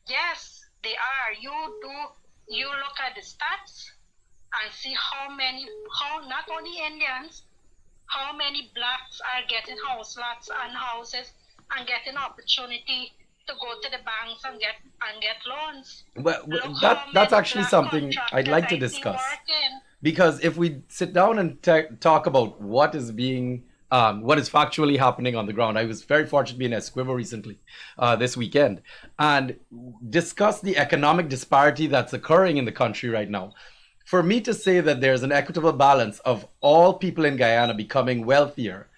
Speaker 15: Yes, they are. You look at the stats and see how not only Indians, how many blacks are getting house lots and houses and getting opportunity to go to the banks and get loans.
Speaker 4: Well, that's actually something I'd like to discuss. Because if we sit down and talk about what is being what is factually happening on the ground. I was very fortunate to be in Esquivo recently, this weekend, and discuss the economic disparity that's occurring in the country right now. For me to say that there's an equitable balance of all people in Guyana becoming wealthier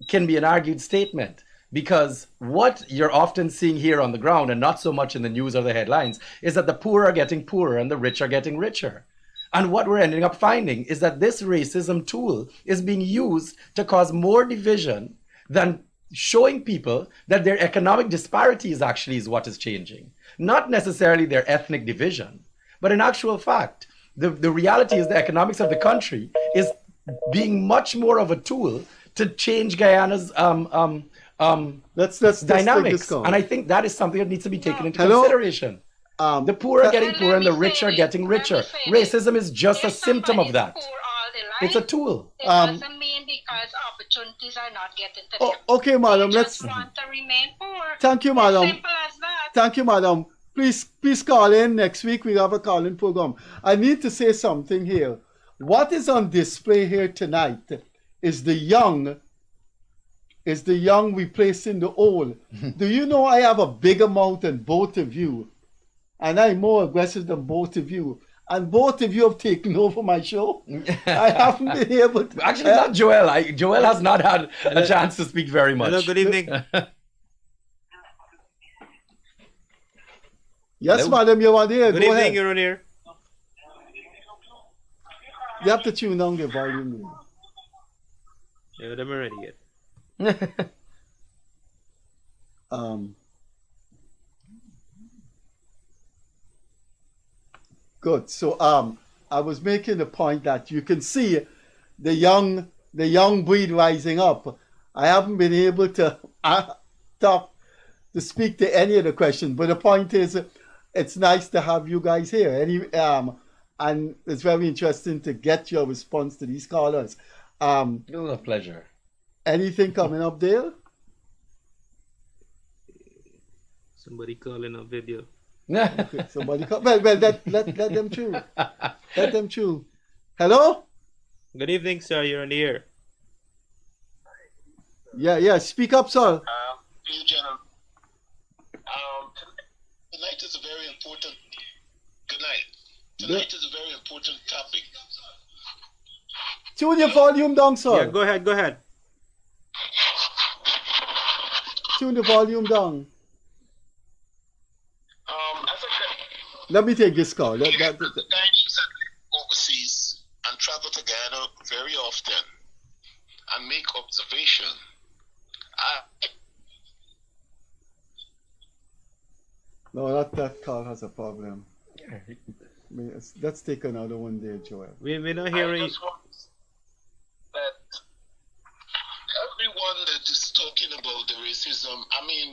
Speaker 4: can be an argued statement, because what you're often seeing here on the ground, and not so much in the news or the headlines, is that the poor are getting poorer and the rich are getting richer. And what we're ending up finding is that this racism tool is being used to cause more division than showing people that their economic disparities actually is what is changing. Not necessarily their ethnic division, but in actual fact, the reality is the economics of the country is being much more of a tool to change Guyana's dynamics. And I think that is something that needs to be taken into consideration. The poor are getting poorer and the rich are getting richer. Racism is just a symptom of that. It's a tool.
Speaker 15: It doesn't mean because opportunities are not getting to them.
Speaker 1: Okay, madam.
Speaker 15: They just want to remain poor.
Speaker 1: Thank you, madam.
Speaker 15: Simple as that.
Speaker 1: Thank you, madam. Please call in next week. We have a call-in program. I need to say something here. What is on display here tonight is the young we place in the old. Do you know I have a bigger mouth than both of you? And I'm more aggressive than both of you. And both of you have taken over my show. I haven't been able to.
Speaker 4: Actually, not Joel. Joel has not had a chance to speak very much.
Speaker 5: Hello, good evening.
Speaker 1: Yes,
Speaker 4: Hello?
Speaker 1: madam, you're on here.
Speaker 5: Good
Speaker 1: Go
Speaker 5: evening,
Speaker 1: ahead.
Speaker 5: you're on here.
Speaker 1: You have to tune down the volume.
Speaker 5: Yeah, I'm ready yet.
Speaker 1: Good. So I was making the point that you can see the young breed rising up. I haven't been able to speak to any of the questions, but the point is, it's nice to have you guys here. And it's very interesting to get your response to these callers.
Speaker 4: It was a pleasure.
Speaker 1: Anything coming up there?
Speaker 5: Somebody calling a video.
Speaker 1: Okay, somebody call. Well, let them through. Let them through. Hello?
Speaker 5: Good evening, sir. You're on the air.
Speaker 1: Yeah. Speak up, sir.
Speaker 16: You gentlemen. Tonight is a very important. Good night. Tonight is a very important topic.
Speaker 1: Tune your volume down, sir.
Speaker 5: Yeah, go ahead.
Speaker 1: Tune the volume down. Let me take this call.
Speaker 16: Guyanese that live overseas and travel to Guyana very often and make observation.
Speaker 1: No, that call has a problem. Let's take another one there, Joel.
Speaker 5: We're not hearing.
Speaker 16: I just want that everyone that is talking about the racism,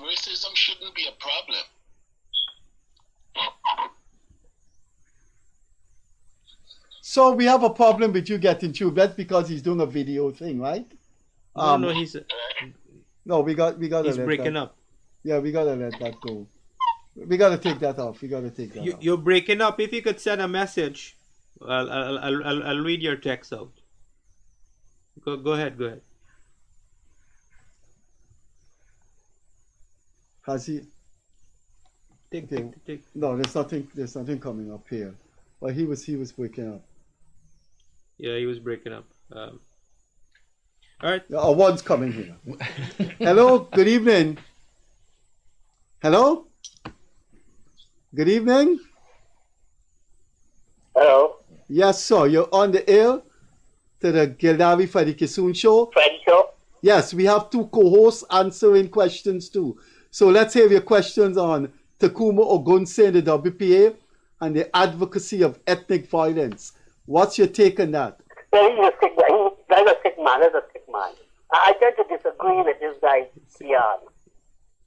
Speaker 16: racism shouldn't be a problem.
Speaker 1: So we have a problem with you getting through. That's because he's doing a video thing, right?
Speaker 5: No, he's.
Speaker 1: No, we got.
Speaker 5: He's breaking up.
Speaker 1: Yeah, we gotta let that go. We gotta take that off. Off.
Speaker 5: You're breaking up. If you could send a message, I'll read your text out. Go ahead.
Speaker 1: Has he?
Speaker 5: Take.
Speaker 1: No, there's nothing coming up here. Well, he was breaking up.
Speaker 5: Yeah, he was breaking up. All right.
Speaker 1: One's coming here. Hello. Good evening. Hello. Good evening.
Speaker 10: Hello.
Speaker 1: Yes, sir. You're on the air to the Gildarie Freddie Kissoon show.
Speaker 10: Freddie show.
Speaker 1: Yes, we have two co-hosts answering questions too. So let's hear your questions on TACUMA OGUNSEY'S and the WPA and the advocacy of ethnic violence. What's your take on that?
Speaker 10: Well, he's a sick man. He's a sick man. I tend to disagree with this guy, Kian.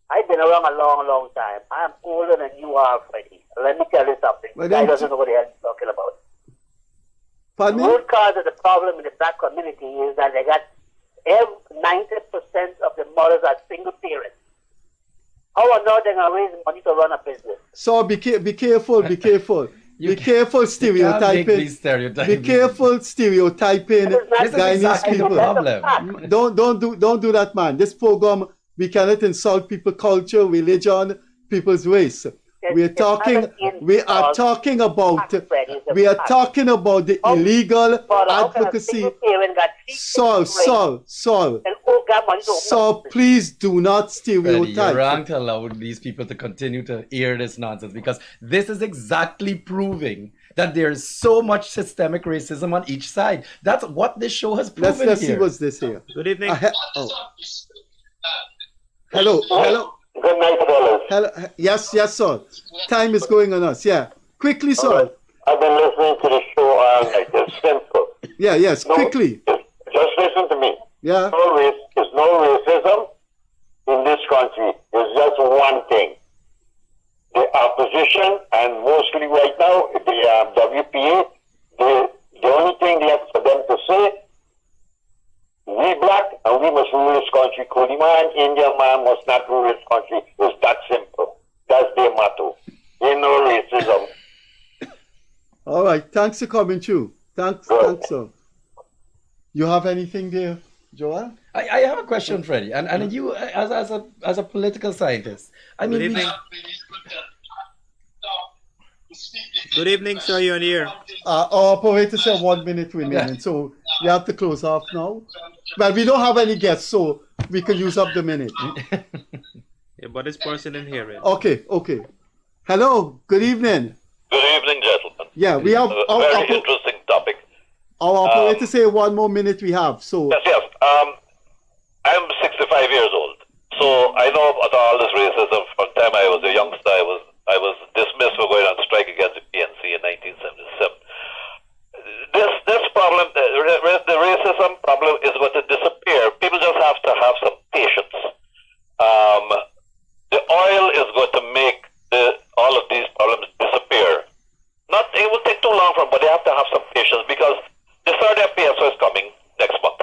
Speaker 10: I've been around a long, long time. I am older than you are, Freddie. Let me tell you something. The guy doesn't know what the hell he's talking about.
Speaker 1: Pardon me?
Speaker 10: The root cause of the problem in the black community is that they got 90% of the mothers are single parents. How are not they going to raise money to run a business?
Speaker 1: So be careful. Be careful stereotyping. Be careful stereotyping Guyanese people. Don't do that, man. This program, we cannot insult people's culture, religion, people's race. We are talking about the illegal advocacy. Saul, please do not stereotype.
Speaker 4: You're wrong to allow these people to continue to hear this nonsense, because this is exactly proving that there is so much systemic racism on each side. That's what this show has proven.
Speaker 1: Let's see what's this here.
Speaker 5: Good evening.
Speaker 1: Hello.
Speaker 3: Good night, fellas.
Speaker 1: Hello. Yes, sir. Time is going on us. Yeah. Quickly, sir.
Speaker 3: I've been listening to the show all night. It's simple.
Speaker 1: Yeah, yes. Quickly.
Speaker 3: Just listen to me.
Speaker 1: Yeah.
Speaker 3: There's no racism in this country. There's just one thing. The opposition, and mostly right now, the WPA, the only thing left for them to say, we black and we must rule this country. Kuli man, Indian man must not rule this country. It's that simple. That's their motto. Ain't no racism.
Speaker 1: All right. Thanks for coming through. Thanks, sir. You have anything there, Joel?
Speaker 4: I have a question, Freddie, and you as a political scientist. I mean,
Speaker 5: Good evening. Good evening, sir. You're on here.
Speaker 1: Our operator said 1 minute remaining, so we have to close off now. But we don't have any guests, so we can use up the minute.
Speaker 5: Yeah, but this person in here.
Speaker 1: Okay. Hello. Good evening.
Speaker 3: Good evening, gentlemen.
Speaker 1: Yeah, we have
Speaker 3: a very interesting topic.
Speaker 1: Our operator say 1 more minute we have. So
Speaker 3: yes. I'm 65 years old, so I know about all this racism from the time I was a youngster. I was dismissed for going on strike against the PNC in 1977. This problem, the racism problem, is going to disappear. People just have to have some patience. The oil is going to make all of these problems disappear. It will take too long for them, but they have to have some patience, because the third FPSO is coming next month,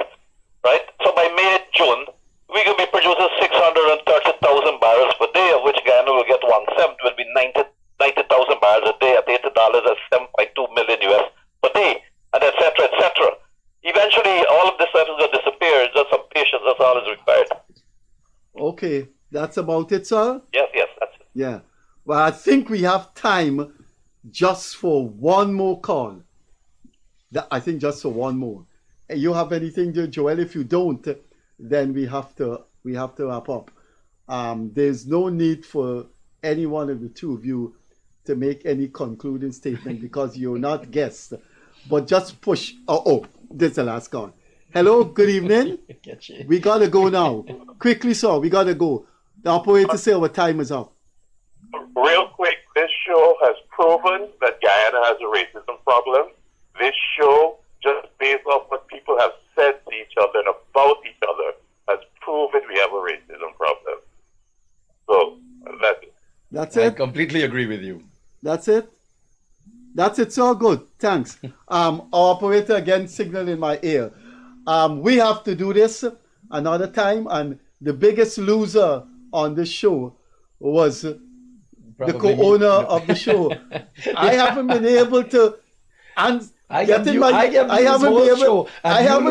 Speaker 3: right? So by May, June, we can be producing 630,000 barrels per day, of which Guyana will get 1/7, will be 90,000 barrels a day at $80, that's 7.2 million US per day, and et cetera. Eventually, all of this stuff is going to disappear. Just some patience, that's all is required.
Speaker 1: okay, that's about it, sir?
Speaker 3: Yes, that's it.
Speaker 1: Yeah. Well, I think we have time just for one more call. I think just for one more. You have anything, Joel? If you don't, then we have to wrap up. There's no need for any one of the two of you to make any concluding statement because you're not guests. But just push. This is the last call. Hello, good evening. We gotta go now. Quickly, sir, we gotta go. The operator say our time is up.
Speaker 3: Real quick, this show has proven that Guyana has a racism problem. This show, just based off what people have said to each other and about each other, has proven we have a racism problem. So, that's it.
Speaker 1: That's it?
Speaker 4: I completely agree with you.
Speaker 1: That's it? That's it, so good. Thanks. Our operator again signaled in my ear. We have to do this another time, and the biggest loser on this show was the co-owner of the show. I haven't been able to I haven't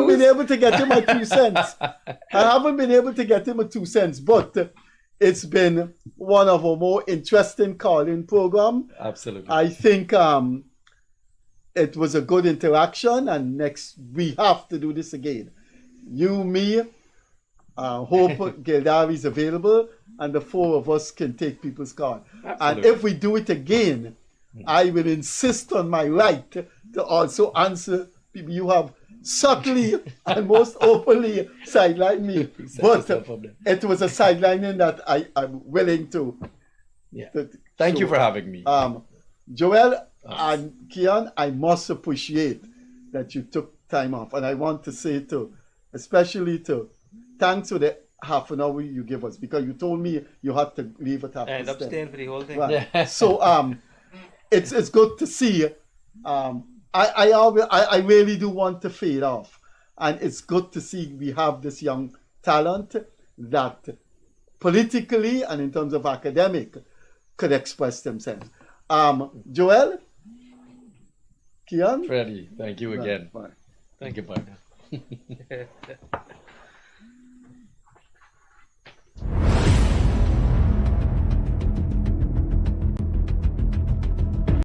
Speaker 1: been able to get him a 2 cents. I haven't been able to get him a 2 cents, but it's been one of our more interesting call-in program.
Speaker 4: Absolutely.
Speaker 1: I think it was a good interaction, and next we have to do this again. You, me, hope Gildarie is available, and the four of us can take people's call. And if we do it again, I will insist on my right to also answer people. You have subtly and most openly sidelined me, but it was a sidelining that I'm willing to.
Speaker 4: Yeah. Thank you for having me.
Speaker 1: Joel and Kian, I must appreciate that you took time off, and I want to say thanks for the half an hour you give us, because you told me you had to leave at half past 10.
Speaker 5: And abstain for the whole thing.
Speaker 1: Right. Yeah. So it's good to see. I really do want to fade off, and it's good to see we have this young talent that politically and in terms of academic could express themselves. Joel? Kian?
Speaker 4: Freddie, thank you
Speaker 1: Right,
Speaker 4: again.
Speaker 1: bye.
Speaker 4: Thank you, partner.